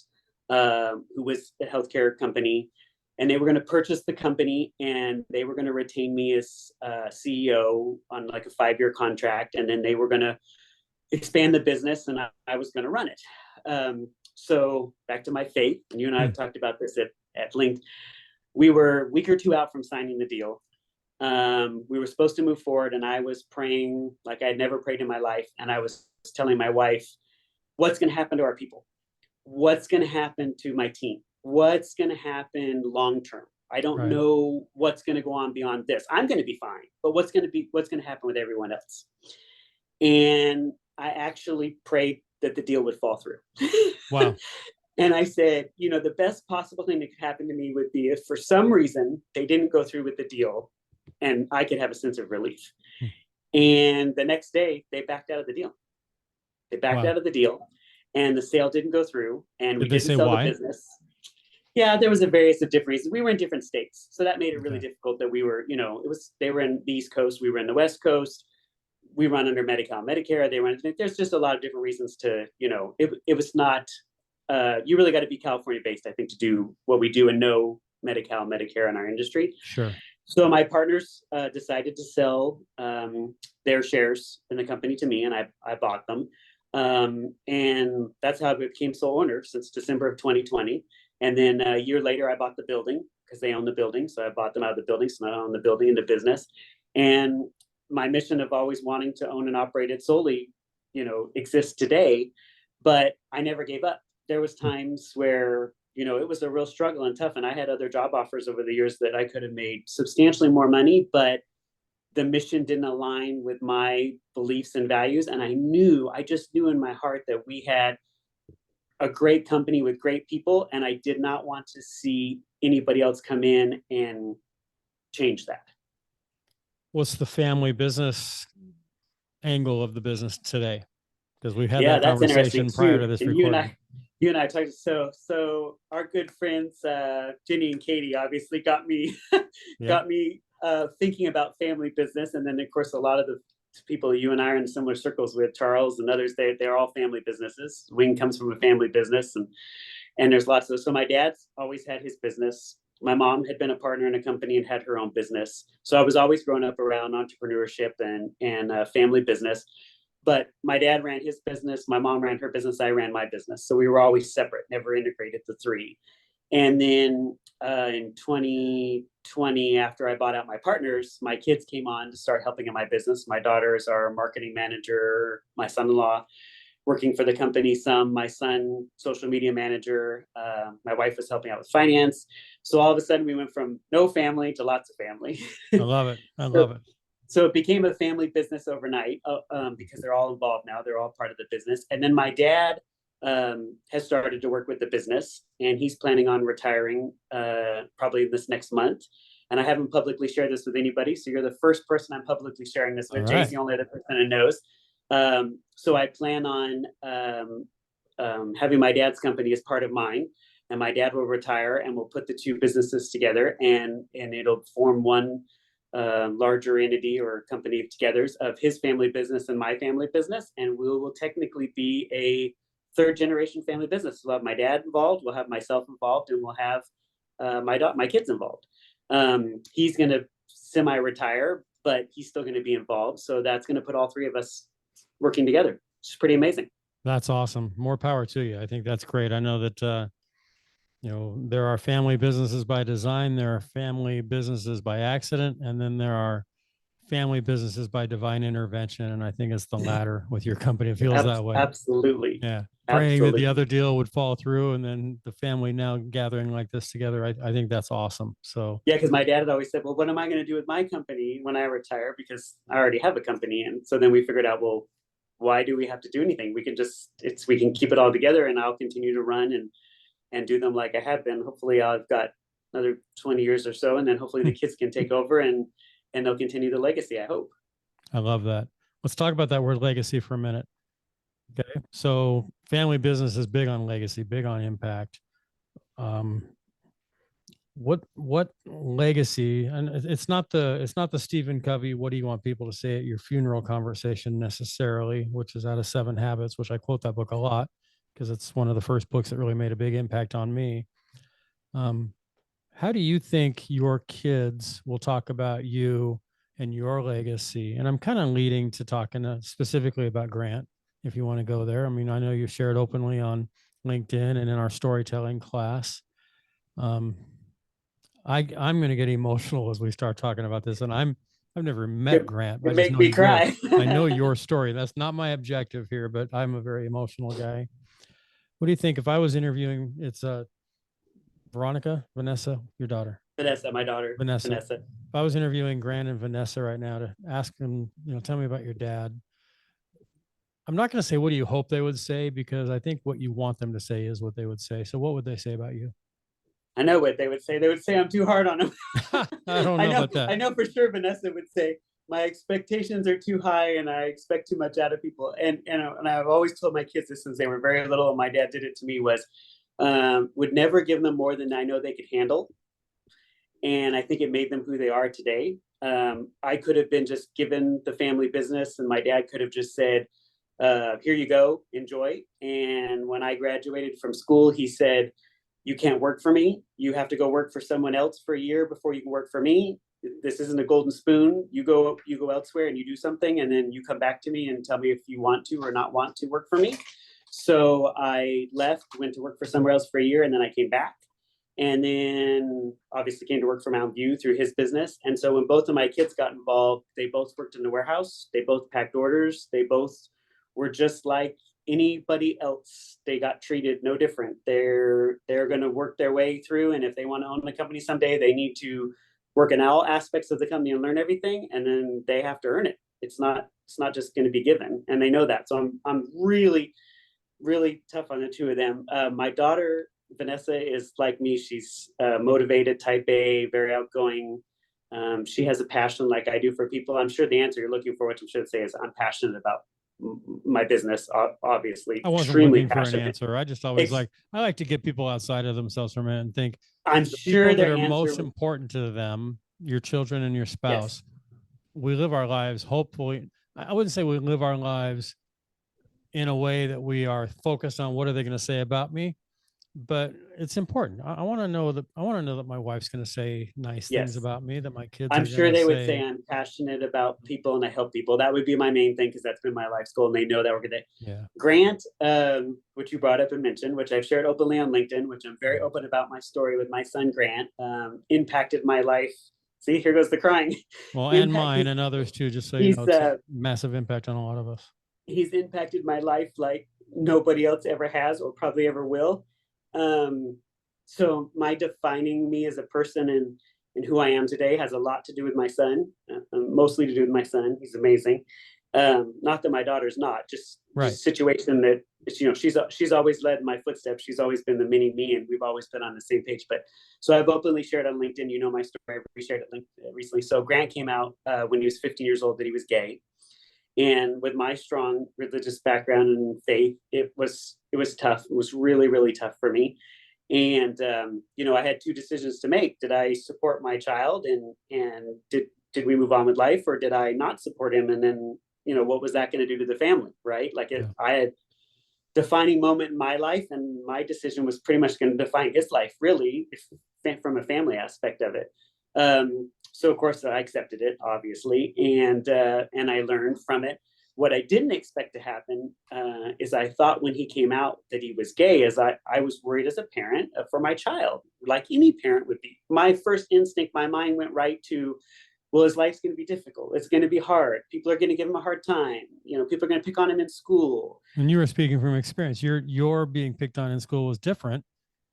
Speaker 1: who was a healthcare company. And they were going to purchase the company and they were going to retain me as CEO on like a 5-year contract. And then they were going to expand the business and I was going to run it. So back to my faith, and you and I have talked about this at length. We were a week or two out from signing the deal. We were supposed to move forward and I was praying like I'd never prayed in my life. And I was telling my wife, what's going to happen to our people? What's going to happen to my team? What's going to happen long-term? I don't know what's going to go on beyond this. I'm going to be fine, but what's going to happen with everyone else? And I actually prayed that the deal would fall through.
Speaker 2: Wow.
Speaker 1: And I said, the best possible thing that could happen to me would be if for some reason they didn't go through with the deal and I could have a sense of relief. And the next day they backed out of the deal. They backed out of the deal and the sale didn't go through and we didn't sell the business. Yeah, there was a various of different reasons. We were in different states. So that made it really difficult that we were, they were in the East Coast, we were in the West Coast. We run under Medi-Cal, Medicare. They run, there's just a lot of different reasons to, it was not, you really got to be California based, I think, to do what we do and know Medi-Cal, Medicare in our industry.
Speaker 2: Sure.
Speaker 1: So my partners decided to sell their shares in the company to me and I bought them. And that's how I became sole owner since December of 2020. And then a year later, I bought the building because they own the building. So I bought them out of the building. So now I own the building and the business. And my mission of always wanting to own and operate it solely, exists today, but I never gave up. There was times where, it was a real struggle and tough. And I had other job offers over the years that I could have made substantially more money, but the mission didn't align with my beliefs and values. And I just knew in my heart that we had a great company with great people. And I did not want to see anybody else come in and change that.
Speaker 2: What's the family business angle of the business today? Because we've had that conversation prior to this recording.
Speaker 1: You and I talked. So our good friends, Jenny and Katie, obviously got me thinking about family business. And then of course, a lot of the people you and I are in similar circles with, Charles and others, they're all family businesses. Wing comes from a family business and there's lots of, so my dad's always had his business. My mom had been a partner in a company and had her own business. So I was always growing up around entrepreneurship and family business. But my dad ran his business, my mom ran her business, I ran my business. So we were always separate, never integrated the three. And then in 2020, after I bought out my partners, my kids came on to start helping in my business. My daughter is our marketing manager, my son-in-law working for the company some, my son, social media manager. My wife was helping out with finance. So all of a sudden we went from no family to lots of family.
Speaker 2: I love it. I love it.
Speaker 1: So it became a family business overnight because they're all involved now. They're all part of the business. And then my dad has started to work with the business and he's planning on retiring probably this next month. And I haven't publicly shared this with anybody. So you're the first person I'm publicly sharing this with. Jay's the only other person who knows. So I plan on having my dad's company as part of mine. And my dad will retire and we'll put the two businesses together and it'll form one larger entity or company together of his family business and my family business. And we will technically be a third generation family business. We'll have my dad involved, we'll have myself involved, and we'll have my kids involved. He's going to semi-retire, but he's still going to be involved. So that's going to put all three of us working together. It's pretty amazing.
Speaker 2: That's awesome. More power to you. I think that's great. I know that, there are family businesses by design, there are family businesses by accident, and then there are family businesses by divine intervention. And I think it's the latter with your company. It feels that way.
Speaker 1: Absolutely.
Speaker 2: Yeah. Praying that the other deal would fall through and then the family now gathering like this together. I think that's awesome. So
Speaker 1: yeah, because my dad had always said, well, what am I going to do with my company when I retire? Because I already have a company. And so then we figured out, well, why do we have to do anything? We can keep it all together and I'll continue to run and do them like I have been. Hopefully I've got another 20 years or so, and then hopefully the kids can take over and they'll continue the legacy, I hope.
Speaker 2: I love that. Let's talk about that word legacy for a minute. Okay. So family business is big on legacy, big on impact. what legacy, and it's not the Stephen Covey, what do you want people to say at your funeral conversation necessarily, which is out of Seven Habits, which I quote that book a lot because it's one of the first books that really made a big impact on me. Um, how do you think your kids will talk about you and your legacy? And I'm kind of leading to talking specifically about Grant, if you want to go there. I mean, I know you shared openly on LinkedIn and in our storytelling class. Um, I'm going to get emotional as we start talking about this, and I've never met
Speaker 1: You,
Speaker 2: Grant, but
Speaker 1: you
Speaker 2: I just
Speaker 1: make
Speaker 2: know
Speaker 1: me cry.
Speaker 2: I know your story. That's not my objective here, but I'm a very emotional guy. What do you think if I was interviewing? It's Vanessa, your daughter,
Speaker 1: Vanessa, my daughter,
Speaker 2: Vanessa.
Speaker 1: Vanessa.
Speaker 2: If I was interviewing Grant and Vanessa right now to ask them, tell me about your dad. I'm not going to say what do you hope they would say because I think what you want them to say is what they would say. So what would they say about you?
Speaker 1: I know what they would say. They would say I'm too hard on him.
Speaker 2: I don't know about that.
Speaker 1: I know for sure Vanessa would say my expectations are too high and I expect too much out of people. And I've always told my kids this since they were very little, and my dad did it to me, was would never give them more than I know they could handle. And I think it made them who they are today. I could have been just given the family business, and my dad could have just said, here you go, enjoy. And when I graduated from school, he said, you can't work for me. You have to go work for someone else for a year before you can work for me. This isn't a golden spoon. You go elsewhere and you do something, and then you come back to me and tell me if you want to or not want to work for me. So I left, went to work for somewhere else for a year, and then I came back. And then obviously came to work for Mountain View through his business. And so when both of my kids got involved, they both worked in the warehouse. They both packed orders. They both were just like anybody else. They got treated no different. They're going to work their way through, and if they want to own the company someday, they need to work in all aspects of the company and learn everything, and then they have to earn it. It's not just going to be given, and they know that. So I'm really really tough on the two of them. My daughter Vanessa is like me. She's motivated, type A, very outgoing. She has a passion like I do for people. I'm sure the answer you're looking for, which I should say, is I'm passionate about my business, obviously
Speaker 2: I wasn't
Speaker 1: extremely
Speaker 2: looking for an
Speaker 1: passionate.
Speaker 2: answer. I just always I like to get people outside of themselves for a minute and think
Speaker 1: I'm
Speaker 2: the people
Speaker 1: sure
Speaker 2: that
Speaker 1: their
Speaker 2: are
Speaker 1: answer
Speaker 2: most important to them, your children and your spouse,
Speaker 1: yes.
Speaker 2: we live our lives, hopefully, I wouldn't say we live our lives in a way that we are focused on what are they going to say about me, but it's important. I want to know that my wife's going to say nice things
Speaker 1: Yes,
Speaker 2: about me, that my kids
Speaker 1: I'm
Speaker 2: are going
Speaker 1: sure
Speaker 2: to
Speaker 1: they would say
Speaker 2: say,
Speaker 1: I'm passionate about people and I help people. That would be my main thing because that's been my life's goal, and they know that we're gonna.
Speaker 2: yeah.
Speaker 1: Grant, which you brought up and mentioned, which I've shared openly on LinkedIn, which I'm very open about my story with my son Grant, impacted my life. See, here goes the crying.
Speaker 2: Well, and
Speaker 1: Impact.
Speaker 2: mine and others too, just so you
Speaker 1: He's
Speaker 2: know, it's a massive impact on a lot of us.
Speaker 1: he's impacted my life like nobody else ever has or probably ever will. Um, so my defining me as a person and who I am today has a lot to do with my son, mostly to do with my son. He's amazing. Not that my daughter's not, just
Speaker 2: Right.
Speaker 1: situation that she's always led my footsteps. She's always been the mini me, and we've always been on the same page. But so I've openly shared on LinkedIn. You know my story. I reshared it recently. So Grant came out when he was 15 years old that he was gay, and with my strong religious background and faith, it was tough. It was really really tough for me. And I had two decisions to make. Did I support my child and did we move on with life, or did I not support him? And then what was that going to do to the family, right? I had defining moment in my life, and my decision was pretty much going to define his life, really, from a family aspect of it. So of course I accepted it, obviously, and I learned from it. What I didn't expect to happen is I thought when he came out that he was gay, as I was worried as a parent for my child, like any parent would be. My first instinct, my mind went right to, well, his life's going to be difficult. It's going to be hard. People are going to give him a hard time. People are going to pick on him in school.
Speaker 2: And you were speaking from experience. Your being picked on in school was different,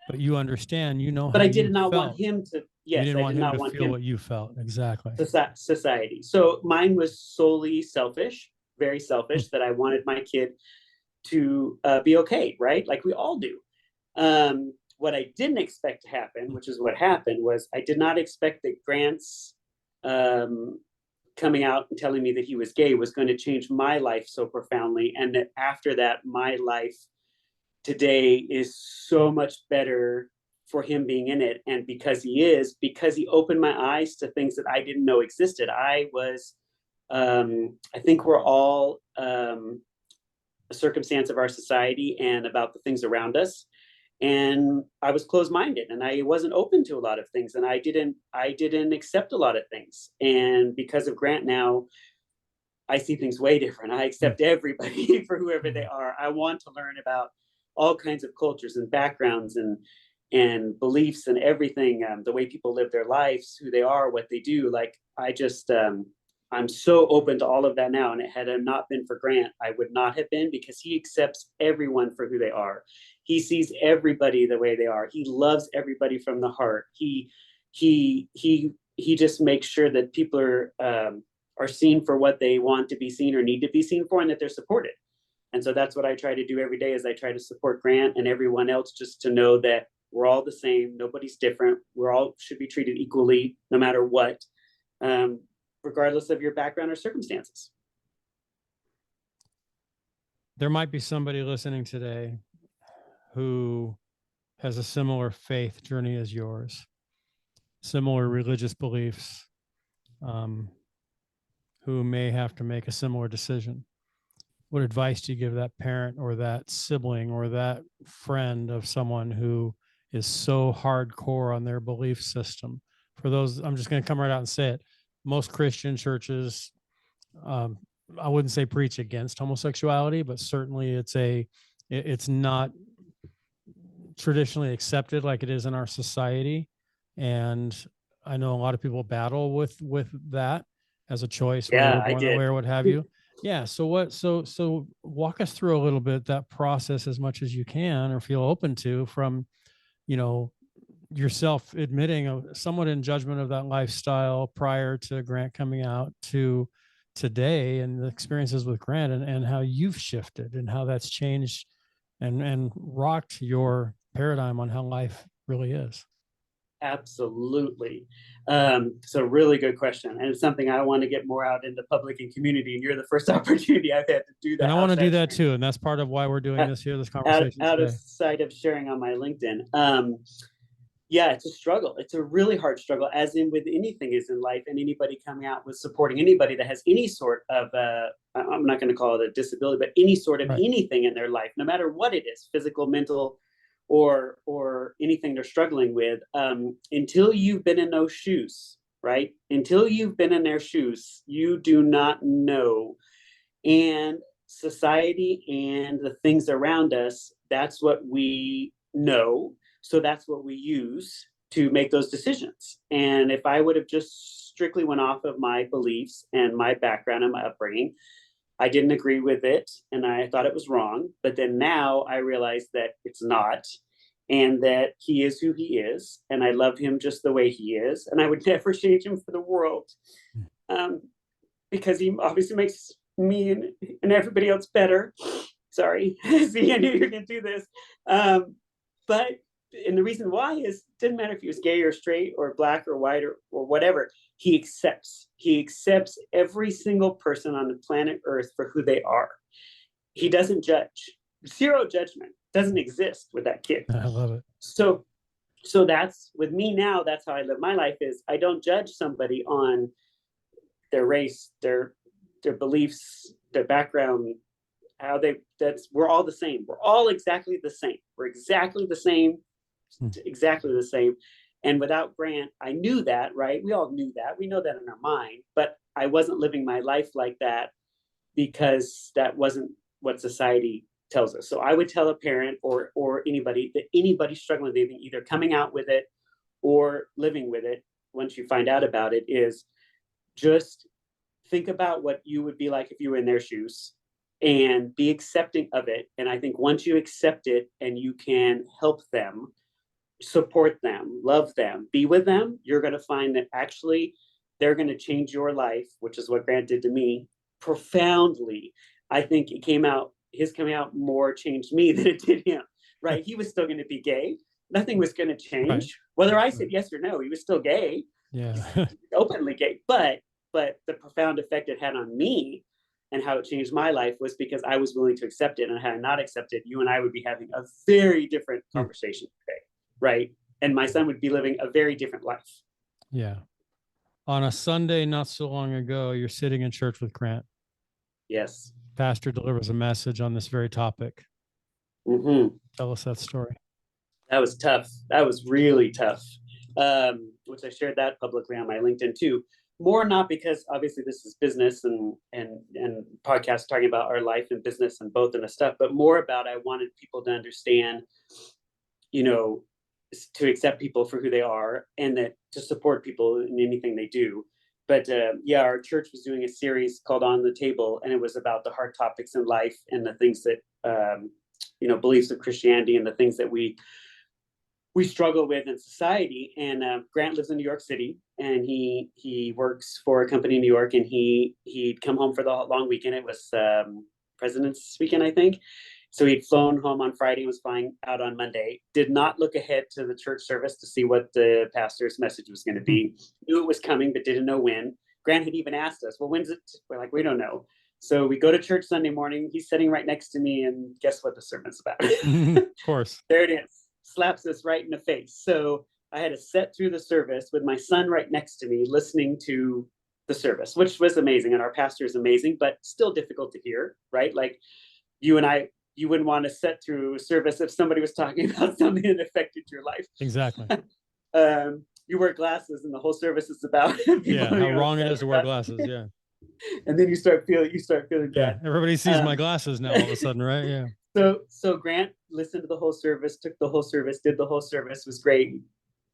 Speaker 2: but you understand,
Speaker 1: But
Speaker 2: how
Speaker 1: I
Speaker 2: you
Speaker 1: did not want
Speaker 2: felt.
Speaker 1: him to.
Speaker 2: You
Speaker 1: Yes,
Speaker 2: didn't
Speaker 1: I
Speaker 2: want
Speaker 1: did
Speaker 2: him
Speaker 1: not
Speaker 2: to
Speaker 1: want
Speaker 2: feel
Speaker 1: him.
Speaker 2: what you felt. Exactly.
Speaker 1: Society. So mine was solely selfish, very selfish, that I wanted my kid to be okay, right? Like we all do. What I didn't expect to happen, which is what happened, was I did not expect that Grant's coming out and telling me that he was gay was going to change my life so profoundly, and that after that, my life today is so much better for him being in it. And because he opened my eyes to things that I didn't know existed. I think we're all a circumstance of our society and about the things around us. And I was closed-minded, and I wasn't open to a lot of things, and I didn't accept a lot of things. And because of Grant now, I see things way different. I accept everybody for whoever they are. I want to learn about all kinds of cultures and backgrounds and beliefs and everything, the way people live their lives, who they are, what they do. Like, I'm so open to all of that now. And had it not been for Grant, I would not have been, because he accepts everyone for who they are. He sees everybody the way they are. He loves everybody from the heart. He just makes sure that people are seen for what they want to be seen or need to be seen for, and that they're supported. And so that's what I try to do every day, is I try to support Grant and everyone else, just to know that we're all the same. Nobody's different. We're all should be treated equally, no matter what, regardless of your background or circumstances.
Speaker 2: There might be somebody listening today who has a similar faith journey as yours, similar religious beliefs, who may have to make a similar decision. What advice do you give that parent or that sibling or that friend of someone who is so hardcore on their belief system? For those, I'm just going to come right out and say it. Most Christian churches, I wouldn't say preach against homosexuality, but certainly it's not traditionally accepted like it is in our society. And I know a lot of people battle with that as a choice, whether
Speaker 1: Yeah,
Speaker 2: they're
Speaker 1: I
Speaker 2: born that
Speaker 1: did.
Speaker 2: way or what have you. Yeah. So walk us through a little bit that process as much as you can, or feel open to, from, yourself admitting somewhat in judgment of that lifestyle prior to Grant coming out, to today, and the experiences with Grant, and how you've shifted and how that's changed and rocked your paradigm on how life really is.
Speaker 1: Absolutely. So really good question. And it's something I want to get more out in the public and community. And you're the first opportunity I've had to do that.
Speaker 2: And I want to do that too. And that's part of why we're doing this conversation
Speaker 1: out
Speaker 2: today.
Speaker 1: of sight of sharing on my LinkedIn. Yeah, it's a struggle. It's a really hard struggle, as in with anything is in life, and anybody coming out with supporting anybody that has any sort of, I'm not going to call it a disability, but any sort of anything in their life, no matter what it is, physical, mental, or anything they're struggling with, until you've been in those shoes, right? Until you've been in their shoes, you do not know. And society and the things around us, that's what we know. So that's what we use to make those decisions. And if I would have just strictly went off of my beliefs and my background and my upbringing, I didn't agree with it and I thought it was wrong. But then now I realize that it's not, and that he is who he is. And I love him just the way he is. And I would never change him for the world, because he obviously makes me and everybody else better. Sorry. See, I knew you were going to do this. But and the reason why is, it didn't matter if he was gay or straight or black or white or whatever. He accepts every single person on the planet Earth for who they are. He doesn't judge. Zero judgment doesn't exist with that kid.
Speaker 2: I love it.
Speaker 1: So that's with me now. That's how I live my life. Is I don't judge somebody on their race, their beliefs, their background, we're all the same. We're all exactly the same. We're exactly the same. Exactly the same. And without Grant, I knew that, right? We all knew that. We know that in our mind, but I wasn't living my life like that, because that wasn't what society tells us. So I would tell a parent or anybody struggling with anything, either coming out with it or living with it, once you find out about it, is just think about what you would be like if you were in their shoes, and be accepting of it. And I think once you accept it and you can help them, support them, love them, be with them, you're going to find that actually they're going to change your life, which is what Grant did to me, profoundly. I think his coming out more changed me than it did him, right? He was still going to be gay. Nothing was going to change. Right. Whether I said yes or no, he was still gay.
Speaker 2: Yeah.
Speaker 1: Openly gay. But the profound effect it had on me and how it changed my life was because I was willing to accept it. And had I not accepted, you and I would be having a very different conversation today. Right. and my son would be living a very different life.
Speaker 2: Yeah. On a Sunday, not so long ago, you're sitting in church with Grant.
Speaker 1: Yes.
Speaker 2: Pastor delivers a message on this very topic.
Speaker 1: Mm-hmm.
Speaker 2: Tell us that story.
Speaker 1: That was tough. That was really tough. Which I shared that publicly on my LinkedIn too. More not because obviously this is business and podcasts talking about our life and business and both and the stuff, but more about I wanted people to understand, you know, to accept people for who they are and that to support people in anything they do. But yeah, our church was doing a series called On the Table, and it was about the hard topics in life and the things that beliefs of Christianity and the things that we struggle with in society. And Grant lives in New York City, and he works for a company in New York, and he'd come home for the long weekend. It was President's Weekend, I think. So he'd flown home on Friday, was flying out on Monday, did not look ahead to the church service to see what the pastor's message was going to be. Knew it was coming, but didn't know when. Grant had even asked us, well, when's it? We're like, we don't know. So we go to church Sunday morning. He's sitting right next to me, and guess what the sermon's about?
Speaker 2: Of course.
Speaker 1: There it is. Slaps us right in the face. So I had to sit through the service with my son right next to me, listening to the service, which was amazing. And our pastor is amazing, but still difficult to hear, right? Like you and I, you wouldn't want to sit through a service if somebody was talking about something that affected your life.
Speaker 2: Exactly.
Speaker 1: You wear glasses and the whole service is about
Speaker 2: how wrong it is to wear glasses. Yeah.
Speaker 1: And then you start feeling
Speaker 2: yeah,
Speaker 1: bad.
Speaker 2: Everybody sees my glasses now all of a sudden, right? Yeah.
Speaker 1: So Grant listened to the whole service, took the whole service, did the whole service, was great.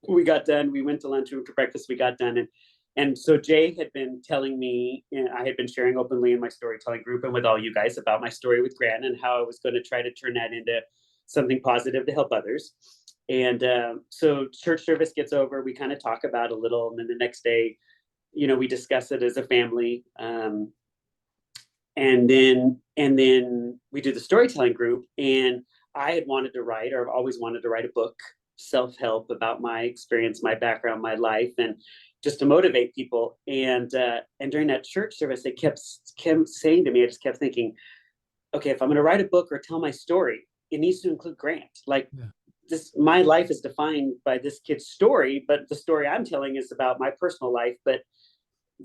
Speaker 1: We got done. We went to lunch, we went to breakfast, we got done. And so Jay had been telling me, I had been sharing openly in my storytelling group and with all you guys about my story with Grant and how I was going to try to turn that into something positive to help others. And so church service gets over, we kind of talk about a little, and then the next day, we discuss it as a family. And then we did the storytelling group, and I had wanted to write, or I've always wanted to write a book, self-help, about my experience, my background, my life, and just to motivate people. And during that church service, it kept saying to me, I just kept thinking, okay, if I'm going to write a book or tell my story, it needs to include Grant. Like my life is defined by this kid's story, but the story I'm telling is about my personal life. But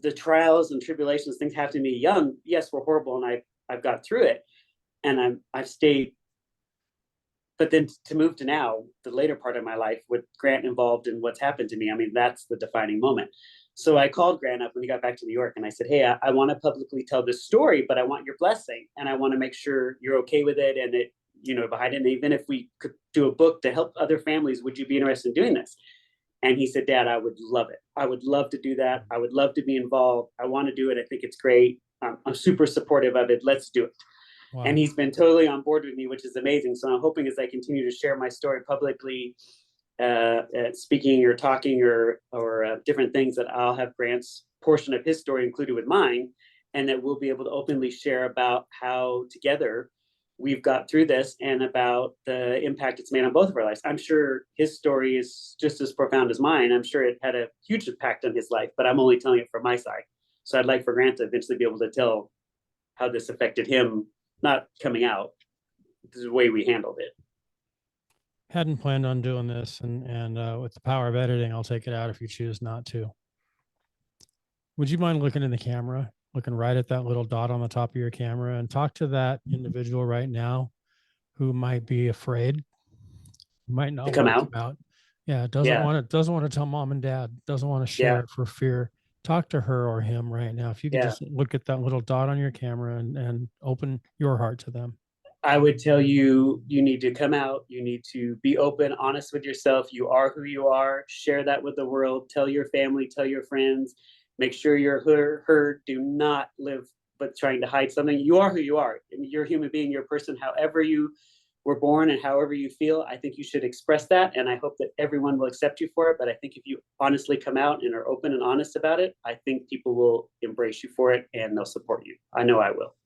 Speaker 1: the trials and tribulations, things happen to me young, yes, were horrible, and I've got through it, and I've stayed. But then to move to now, the later part of my life with Grant involved in what's happened to me, I mean, that's the defining moment. So I called Grant up when he got back to New York, and I said, hey, I want to publicly tell this story, but I want your blessing, and I want to make sure you're okay with it, and it, behind it, and even if we could do a book to help other families, would you be interested in doing this? And he said, Dad, I would love it. I would love to do that. I would love to be involved. I want to do it. I think it's great. I'm super supportive of it. Let's do it. Wow. And he's been totally on board with me, which is amazing. So I'm hoping as I continue to share my story publicly, speaking or talking or different things, that I'll have Grant's portion of his story included with mine, and that we'll be able to openly share about how together we've got through this and about the impact it's made on both of our lives. I'm sure his story is just as profound as mine. I'm sure it had a huge impact on his life, but I'm only telling it from my side. So I'd like for Grant to eventually be able to tell how this affected him, not coming out, the way we handled it.
Speaker 2: Hadn't planned on doing this, and with the power of editing, I'll take it out if you choose not to. Would you mind looking in the camera? Looking right at that little dot on the top of your camera, and talk to that individual right now who might be afraid, might not
Speaker 1: come
Speaker 2: want
Speaker 1: out.
Speaker 2: to come out. Yeah, doesn't want to tell mom and dad, doesn't want to share it for fear. Talk to her or him right now. If you could just look at that little dot on your camera and open your heart to them.
Speaker 1: I would tell you, you need to come out. You need to be open, honest with yourself. You are who you are. Share that with the world. Tell your family, tell your friends. Make sure you're heard. Do not live but trying to hide something. You are who you are. I mean, you're a human being, you're a person, however you were born and however you feel. I think you should express that. And I hope that everyone will accept you for it. But I think if you honestly come out and are open and honest about it, I think people will embrace you for it and they'll support you. I know I will.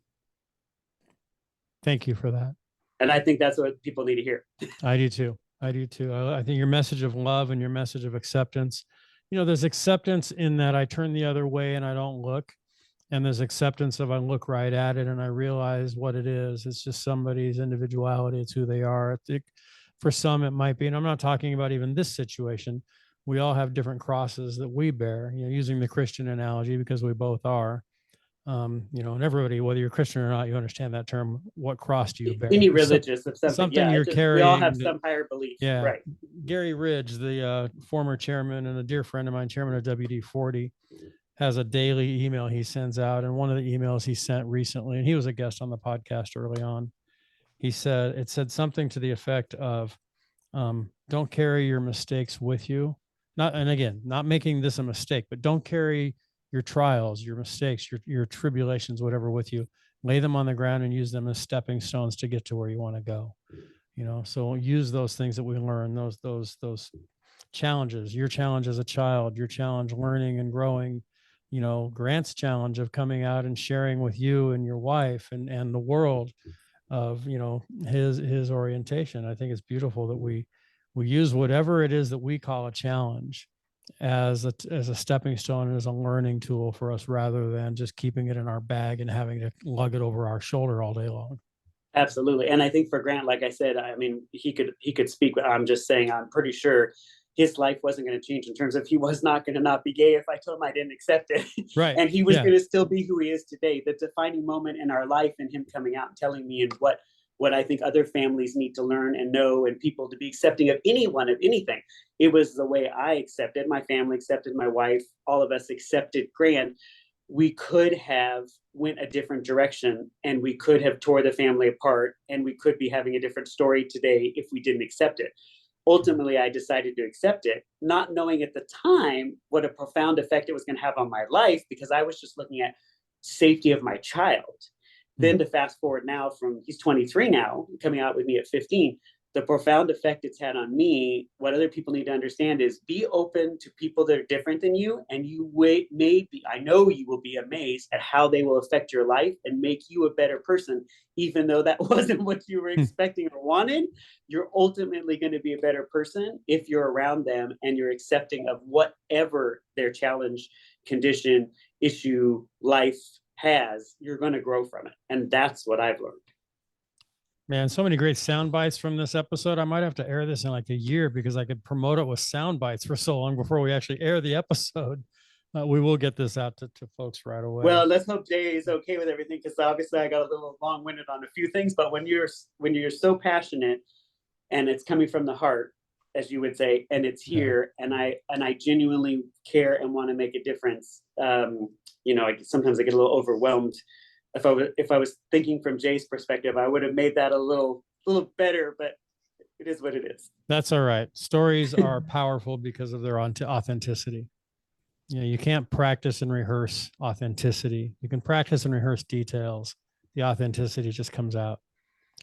Speaker 2: Thank you for that.
Speaker 1: And I think that's what people need to hear.
Speaker 2: I do too. I think your message of love and your message of acceptance, there's acceptance in that I turn the other way and I don't look. And there's acceptance of I look right at it and I realize what it is. It's just somebody's individuality. It's who they are. For some, it might be, and I'm not talking about even this situation. We all have different crosses that we bear, using the Christian analogy, because we both are. And everybody, whether you're Christian or not, you understand that term. What cross do you bear?
Speaker 1: Any religious of something.
Speaker 2: Something
Speaker 1: Yeah,
Speaker 2: you're
Speaker 1: we all have
Speaker 2: carrying.
Speaker 1: some higher belief.
Speaker 2: Yeah.
Speaker 1: Right.
Speaker 2: Gary Ridge, the former chairman and a dear friend of mine, chairman of WD-40, has a daily email he sends out. And one of the emails he sent recently, and he was a guest on the podcast early on, it said something to the effect of, don't carry your mistakes with you. And again, not making this a mistake, but don't carry your trials, your mistakes, your tribulations, whatever, with you. Lay them on the ground and use them as stepping stones to get to where you want to go. So use those things that we learn, those challenges, your challenge as a child, your challenge learning and growing, Grant's challenge of coming out and sharing with you and your wife and the world of, his orientation. I think it's beautiful that we use whatever it is that we call a challenge as a stepping stone and as a learning tool for us, rather than just keeping it in our bag and having to lug it over our shoulder all day long.
Speaker 1: Absolutely. And I think for Grant, like I said, I mean, he could speak, but I'm just saying, I'm pretty sure his life wasn't going to change in terms of he was not going to not be gay if I told him I didn't accept it.
Speaker 2: Right.
Speaker 1: And he was going to still be who he is today. The defining moment in our life and him coming out and telling me, and what I think other families need to learn and know, and people to be accepting of anyone, of anything. It was the way I accepted, my family accepted, my wife, all of us accepted Grant. We could have went a different direction, and we could have tore the family apart, and we could be having a different story today if we didn't accept it. Ultimately, I decided to accept it, not knowing at the time what a profound effect it was going to have on my life, because I was just looking at safety of my child. Then to fast forward now, from he's 23 now, coming out with me at 15, the profound effect it's had on me, what other people need to understand is, be open to people that are different than you, and I know you will be amazed at how they will affect your life and make you a better person, even though that wasn't what you were expecting or wanted. You're ultimately going to be a better person if you're around them and you're accepting of whatever their challenge, condition, issue, life has. You're going to grow from it. And that's what I've learned.
Speaker 2: Man, so many great sound bites from this episode. I might have to air this in like a year, because I could promote it with sound bites for so long before we actually air the episode. We will get this out to folks right away.
Speaker 1: Well, let's hope Jay is okay with everything, because obviously I got a little long-winded on a few things, but when you're so passionate and it's coming from the heart, as you would say, and it's here, and I genuinely care and want to make a difference. Sometimes I get a little overwhelmed. If I was thinking from Jay's perspective, I would have made that a little better, but it is what it is.
Speaker 2: That's all right. Stories are powerful because of their authenticity. You can't practice and rehearse authenticity. You can practice and rehearse details. The authenticity just comes out.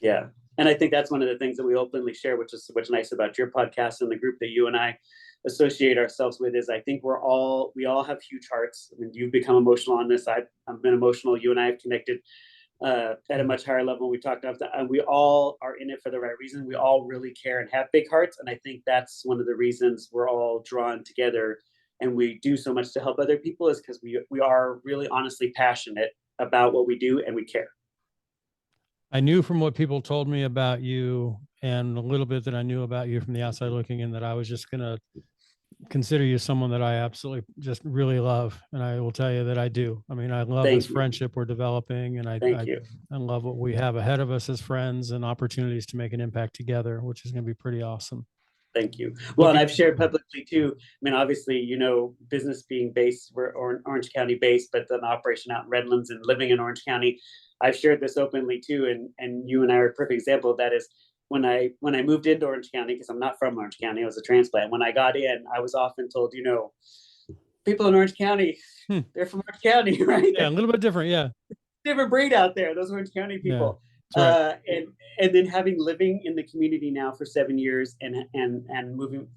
Speaker 1: Yeah. And I think that's one of the things that we openly share, which is what's nice about your podcast and the group that you and I associate ourselves with, is I think we all have huge hearts. I mean, you've become emotional on this. I've been emotional. You and I have connected at a much higher level. We talked about that, and we all are in it for the right reason. We all really care and have big hearts. And I think that's one of the reasons we're all drawn together and we do so much to help other people, is because we are really honestly passionate about what we do and we care.
Speaker 2: I knew from what people told me about you, and a little bit that I knew about you from the outside looking in, that I was just going to consider you someone that I absolutely just really love. And I will tell you that I do. I mean, I love this friendship we're developing, and I love what we have ahead of us as friends and opportunities to make an impact together, which is going to be pretty awesome.
Speaker 1: Thank you. Well, and I've shared publicly too. I mean, obviously, business being based, we're Orange County based, but an operation out in Redlands and living in Orange County. I've shared this openly too, and you and I are a perfect example of that. Is when I moved into Orange County, because I'm not from Orange County, I was a transplant. When I got in, I was often told, people in Orange County, they're from Orange County, right?
Speaker 2: Yeah, a little bit different. Yeah,
Speaker 1: different breed out there. Those Orange County people. Yeah, right. And then living in the community now for 7 years, and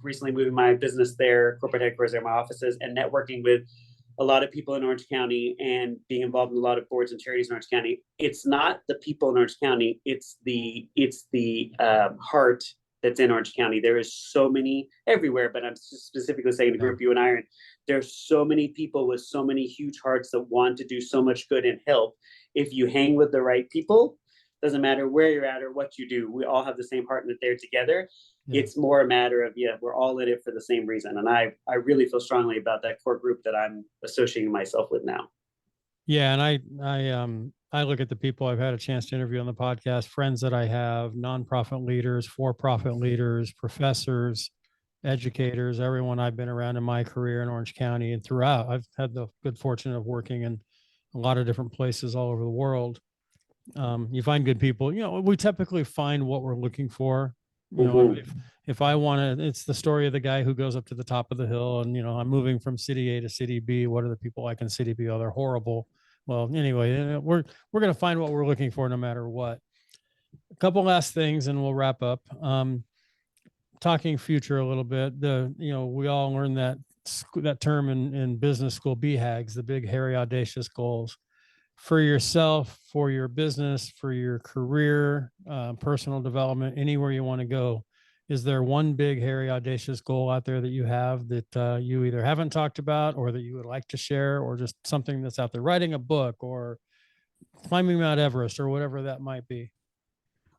Speaker 1: recently moving my business there, corporate headquarters there, my offices, and networking with a lot of people in Orange County and being involved in a lot of boards and charities in Orange County. It's not the people in Orange County, it's the heart that's in Orange County. There is so many everywhere, but I'm specifically saying the group you and I are in. There's so many people with so many huge hearts that want to do so much good and help. If you hang with the right people, Doesn't matter where you're at or what you do. We all have the same heart and that they're together.
Speaker 2: Yeah.
Speaker 1: It's more a matter of, we're all in it for the same reason. And I really feel strongly about that core group that I'm associating myself with now.
Speaker 2: Yeah. And I look at the people I've had a chance to interview on the podcast, friends that I have, nonprofit leaders, for-profit leaders, professors, educators, everyone I've been around in my career in Orange County and throughout. I've had the good fortune of working in a lot of different places all over the world. You find good people. We typically find what we're looking for. If I want to, it's the story of the guy who goes up to the top of the hill and, I'm moving from city A to city B. What are the people like in city B? Oh, they're horrible. Well, anyway, we're going to find what we're looking for no matter what. A couple last things and we'll wrap up. Talking future a little bit, we all learned that term in business school, BHAGs, the big, hairy, audacious goals. For yourself, for your business, for your career, personal development, anywhere you want to go, is there one big, hairy, audacious goal out there that you have that you either haven't talked about or that you would like to share, or just something that's out there, writing a book or climbing Mount Everest or whatever that might be?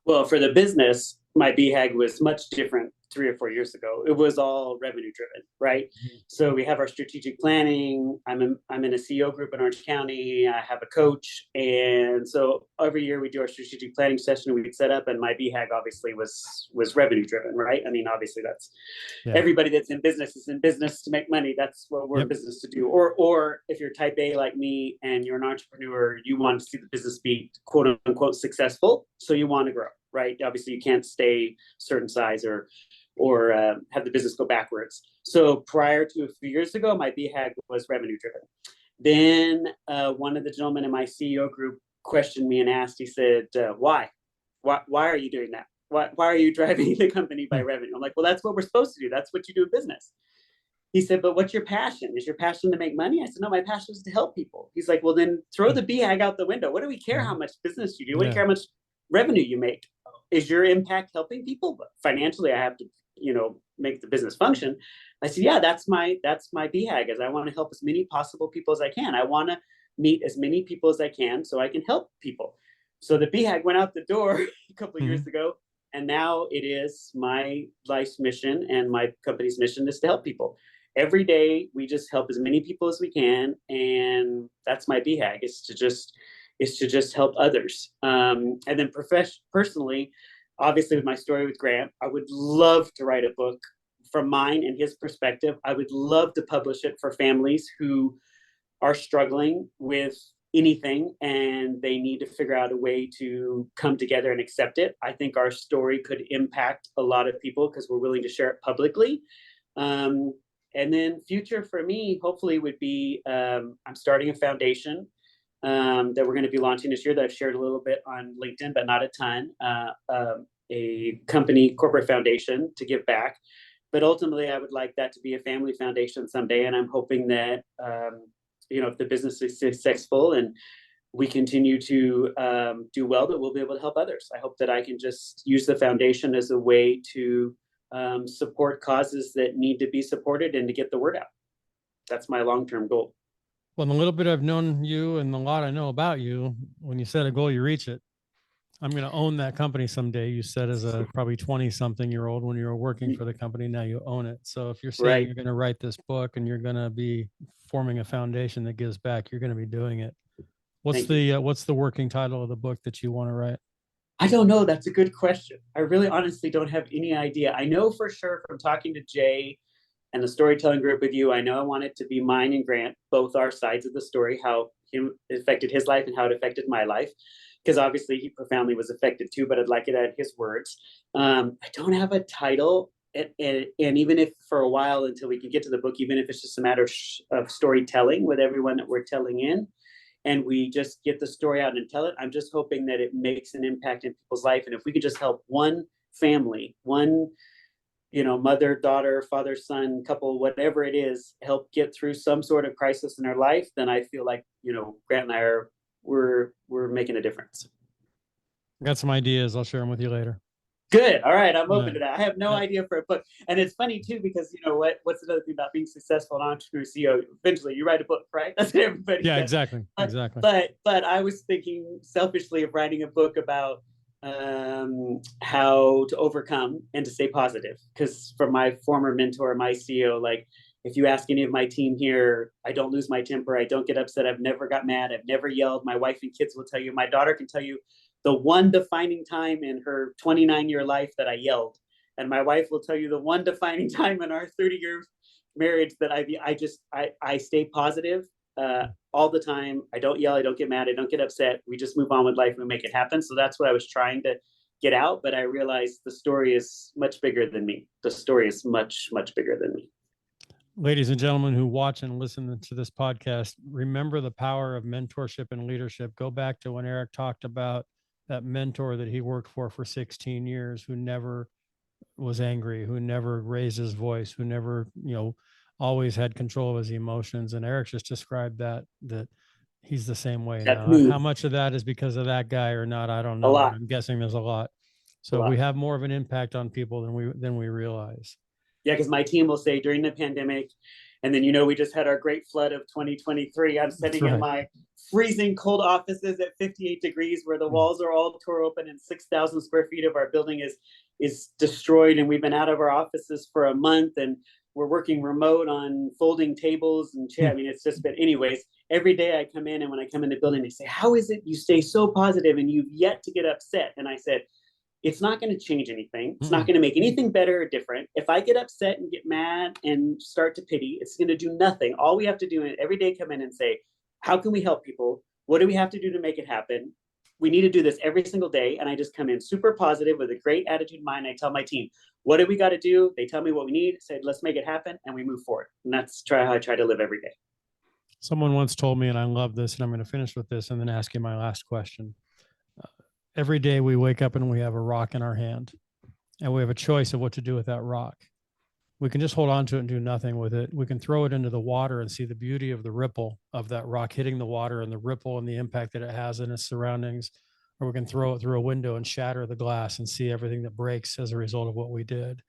Speaker 1: Well, for the business, my BHAG was much different 3 or 4 years ago. It was all revenue driven, right? Mm-hmm. So we have our strategic planning. I'm in a CEO group in Orange County. I have a coach. And so every year we do our strategic planning session we'd set up, and my BHAG obviously was revenue driven, right? I mean, obviously that's everybody that's in business is in business to make money. That's what we're in business to do. Or if you're type A like me and you're an entrepreneur, you want to see the business be quote unquote successful. So you want to grow, right? Obviously you can't stay certain size or have the business go backwards. So prior to a few years ago, my BHAG was revenue driven. Then one of the gentlemen in my CEO group questioned me and asked, he said, why are you doing that? Why are you driving the company by revenue? I'm like, well, that's what we're supposed to do. That's what you do in business. He said, but what's your passion? Is your passion to make money? I said, no, my passion is to help people. He's like, well, then throw the BHAG out the window. What do we care how much business you do? What do you care how much revenue you make? Is your impact helping people? But financially, I have to, make the business function. I said, yeah, that's my BHAG, is I want to help as many possible people as I can. I want to meet as many people as I can so I can help people. So the BHAG went out the door a couple of years ago, and now it is my life's mission, and my company's mission is to help people. Every day, we just help as many people as we can, and that's my BHAG, is to just help others. And then personally, obviously with my story with Grant, I would love to write a book from mine and his perspective. I would love to publish it for families who are struggling with anything and they need to figure out a way to come together and accept it. I think our story could impact a lot of people because we're willing to share it publicly. And then future for me, hopefully would be, I'm starting a foundation that we're going to be launching this year that I've shared a little bit on LinkedIn, but not a ton, a company corporate foundation to give back. But ultimately, I would like that to be a family foundation someday. And I'm hoping that, if the business is successful and we continue to do well, that we'll be able to help others. I hope that I can just use the foundation as a way to support causes that need to be supported and to get the word out. That's my long-term goal.
Speaker 2: Well, the little bit I've known you and the lot I know about you, when you set a goal, you reach it. I'm going to own that company someday. You said as a probably 20-something-year-old when you were working for the company, now you own it. So if you're saying you're going to write this book and you're going to be forming a foundation that gives back, you're going to be doing it. What's the working title of the book that you want to write?
Speaker 1: I don't know. That's a good question. I really honestly don't have any idea. I know for sure from talking to Jay and the storytelling group with you, I know I want it to be mine and Grant, both our sides of the story, how it affected his life and how it affected my life. Because obviously he profoundly was affected too, but I'd like it at his words. I don't have a title. And even if for a while until we can get to the book, even if it's just a matter of storytelling with everyone that we're telling in, and we just get the story out and tell it, I'm just hoping that it makes an impact in people's life. And if we could just help one family, one, mother, daughter, father, son, couple, whatever it is, help get through some sort of crisis in their life, then I feel like, Grant and I we're making a difference.
Speaker 2: I got some ideas. I'll share them with you later.
Speaker 1: Good. All right. I'm open to that. I have no idea for a book. And it's funny too, because what's another thing about being successful in entrepreneur CEO? Eventually you write a book, right? That's what everybody says.
Speaker 2: Exactly. Exactly.
Speaker 1: But I was thinking selfishly of writing a book about how to overcome and to stay positive. Because from my former mentor, my CEO, like, if you ask any of my team here, I don't lose my temper. I don't get upset. I've never got mad. I've never yelled. My wife and kids will tell you. My daughter can tell you the one defining time in her 29-year life that I yelled. And my wife will tell you the one defining time in our 30-year marriage that I stay positive all the time. I don't yell. I don't get mad. I don't get upset. We just move on with life and make it happen. So that's what I was trying to get out. But I realized the story is much bigger than me. The story is much, much bigger than me.
Speaker 2: Ladies and gentlemen who watch and listen to this podcast, remember the power of mentorship and leadership. Go back to when Eric talked about that mentor that he worked for 16 years, who never was angry, who never raised his voice, who never, always had control of his emotions. And Eric just described that he's the same way now. How much of that is because of that guy or not, I don't know.
Speaker 1: A lot.
Speaker 2: I'm guessing there's a lot. So we have more of an impact on people than we realize.
Speaker 1: Yeah, because my team will say during the pandemic, and then, we just had our great flood of 2023. I'm sitting in my freezing cold offices at 58 degrees where the walls are all tore open and 6,000 square feet of our building is destroyed. And we've been out of our offices for a month and we're working remote on folding tables and chairs. I mean, it's just been, anyways, every day I come in, and when I come in the building, they say, how is it you stay so positive and you've yet to get upset? And I said, it's not going to change anything. It's not going to make anything better or different. If I get upset and get mad and start to pity, it's going to do nothing. All we have to do is every day come in and say, how can we help people? What do we have to do to make it happen? We need to do this every single day. And I just come in super positive with a great attitude in mind. I tell my team, what do we got to do? They tell me what we need. Say, let's make it happen. And we move forward. And that's how I try to live every day.
Speaker 2: Someone once told me, and I love this, and I'm going to finish with this and then ask you my last question. Every day we wake up and we have a rock in our hand, and we have a choice of what to do with that rock. We can just hold on to it and do nothing with it. We can throw it into the water and see the beauty of the ripple of that rock hitting the water and the ripple and the impact that it has in its surroundings. Or we can throw it through a window and shatter the glass and see everything that breaks as a result of what we did.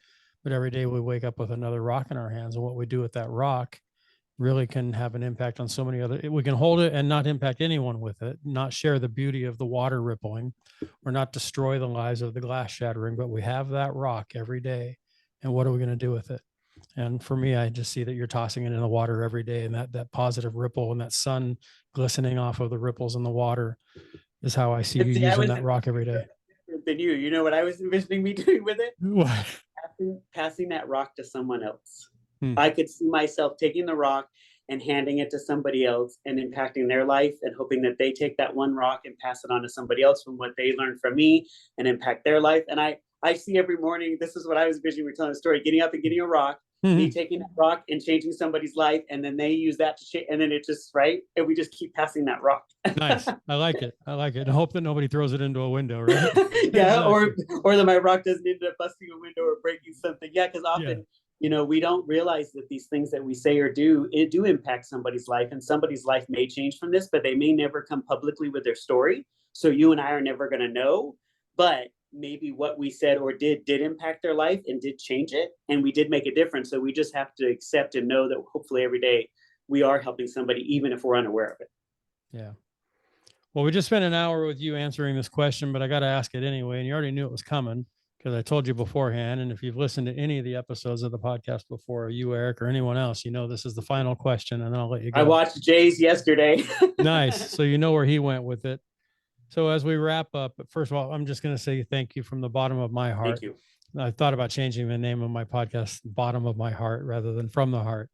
Speaker 2: But every day we wake up with another rock in our hands, and what we do with that rock really can have an impact on so many other. We can hold it and not impact anyone with it, not share the beauty of the water rippling, or not destroy the lives of the glass shattering, but we have that rock every day. And what are we going to do with it? And for me, I just see that you're tossing it in the water every day, and that positive ripple and that sun glistening off of the ripples in the water is how I see you using that rock every day.
Speaker 1: Than you. You know what I was envisioning me doing with it?
Speaker 2: What?
Speaker 1: Passing that rock to someone else. I could see myself taking the rock and handing it to somebody else and impacting their life, and hoping that they take that one rock and pass it on to somebody else from what they learned from me and impact their life. And I see every morning, this is what I was envisioning. We're telling a story, getting up and getting a rock, me taking that rock and changing somebody's life, and then they use that to change, and then it just, right? And we just keep passing that rock.
Speaker 2: Nice. I like it. I hope that nobody throws it into a window, right?
Speaker 1: Yeah, exactly. or that my rock doesn't end up busting a window or breaking something. Yeah, because often, we don't realize that these things that we say or do, it do impact somebody's life, and somebody's life may change from this, but they may never come publicly with their story. So you and I are never going to know, but maybe what we said or did impact their life and did change it, and we did make a difference. So we just have to accept and know that hopefully every day we are helping somebody, even if we're unaware of it.
Speaker 2: Yeah. Well, we just spent an hour with you answering this question, but I got to ask it anyway. And you already knew it was coming because I told you beforehand. And if you've listened to any of the episodes of the podcast before, you, Eric, or anyone else, this is the final question, and then I'll let you go.
Speaker 1: I watched Jay's yesterday.
Speaker 2: Nice. So you know where he went with it. So as we wrap up, first of all, I'm just going to say thank you from the bottom of my heart.
Speaker 1: Thank you.
Speaker 2: I thought about changing the name of my podcast, Bottom of My Heart, rather than From the Heart.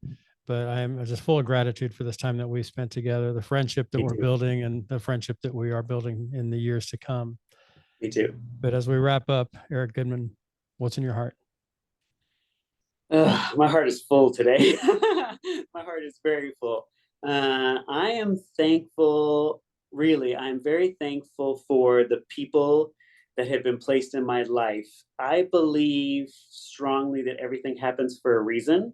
Speaker 2: But I'm just full of gratitude for this time that we spent together, the friendship that we're building, and the friendship that we are building in the years to come.
Speaker 1: Me too.
Speaker 2: But as we wrap up, Eric Goodman, what's in your heart?
Speaker 1: My heart is full today. My heart is very full. I am thankful. Really, I'm very thankful for the people that have been placed in my life. I believe strongly that everything happens for a reason.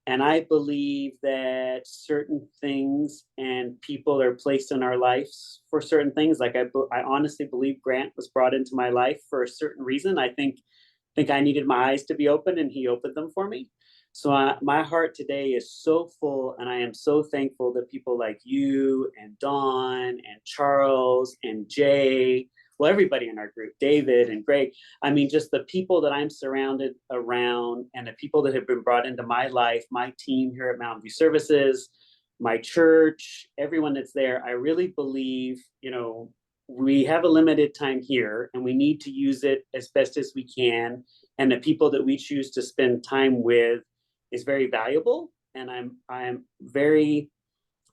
Speaker 1: And I believe that certain things and people are placed in our lives for certain things. Like I honestly believe Grant was brought into my life for a certain reason. I think I needed my eyes to be open, and he opened them for me. So my heart today is so full, and I am so thankful that people like you and Dawn and Charles and Jay well, everybody in our group, David and Greg, I mean, just the people that I'm surrounded around and the people that have been brought into my life, my team here at Mountain View Services, my church, everyone that's there, I really believe, we have a limited time here and we need to use it as best as we can. And the people that we choose to spend time with is very valuable. And I'm very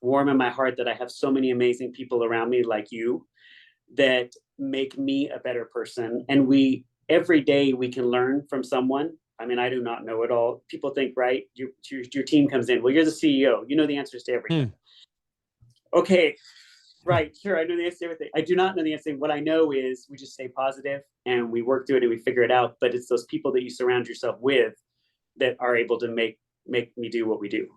Speaker 1: warm in my heart that I have so many amazing people around me like you that make me a better person. And every day we can learn from someone. I mean, I do not know it all. People think, right? Your team comes in. Well, you're the CEO. You know the answers to everything. Okay, right. Sure. I know the answer to everything. I do not know the answer. What I know is we just stay positive and we work through it and we figure it out. But it's those people that you surround yourself with that are able to make me do what we do.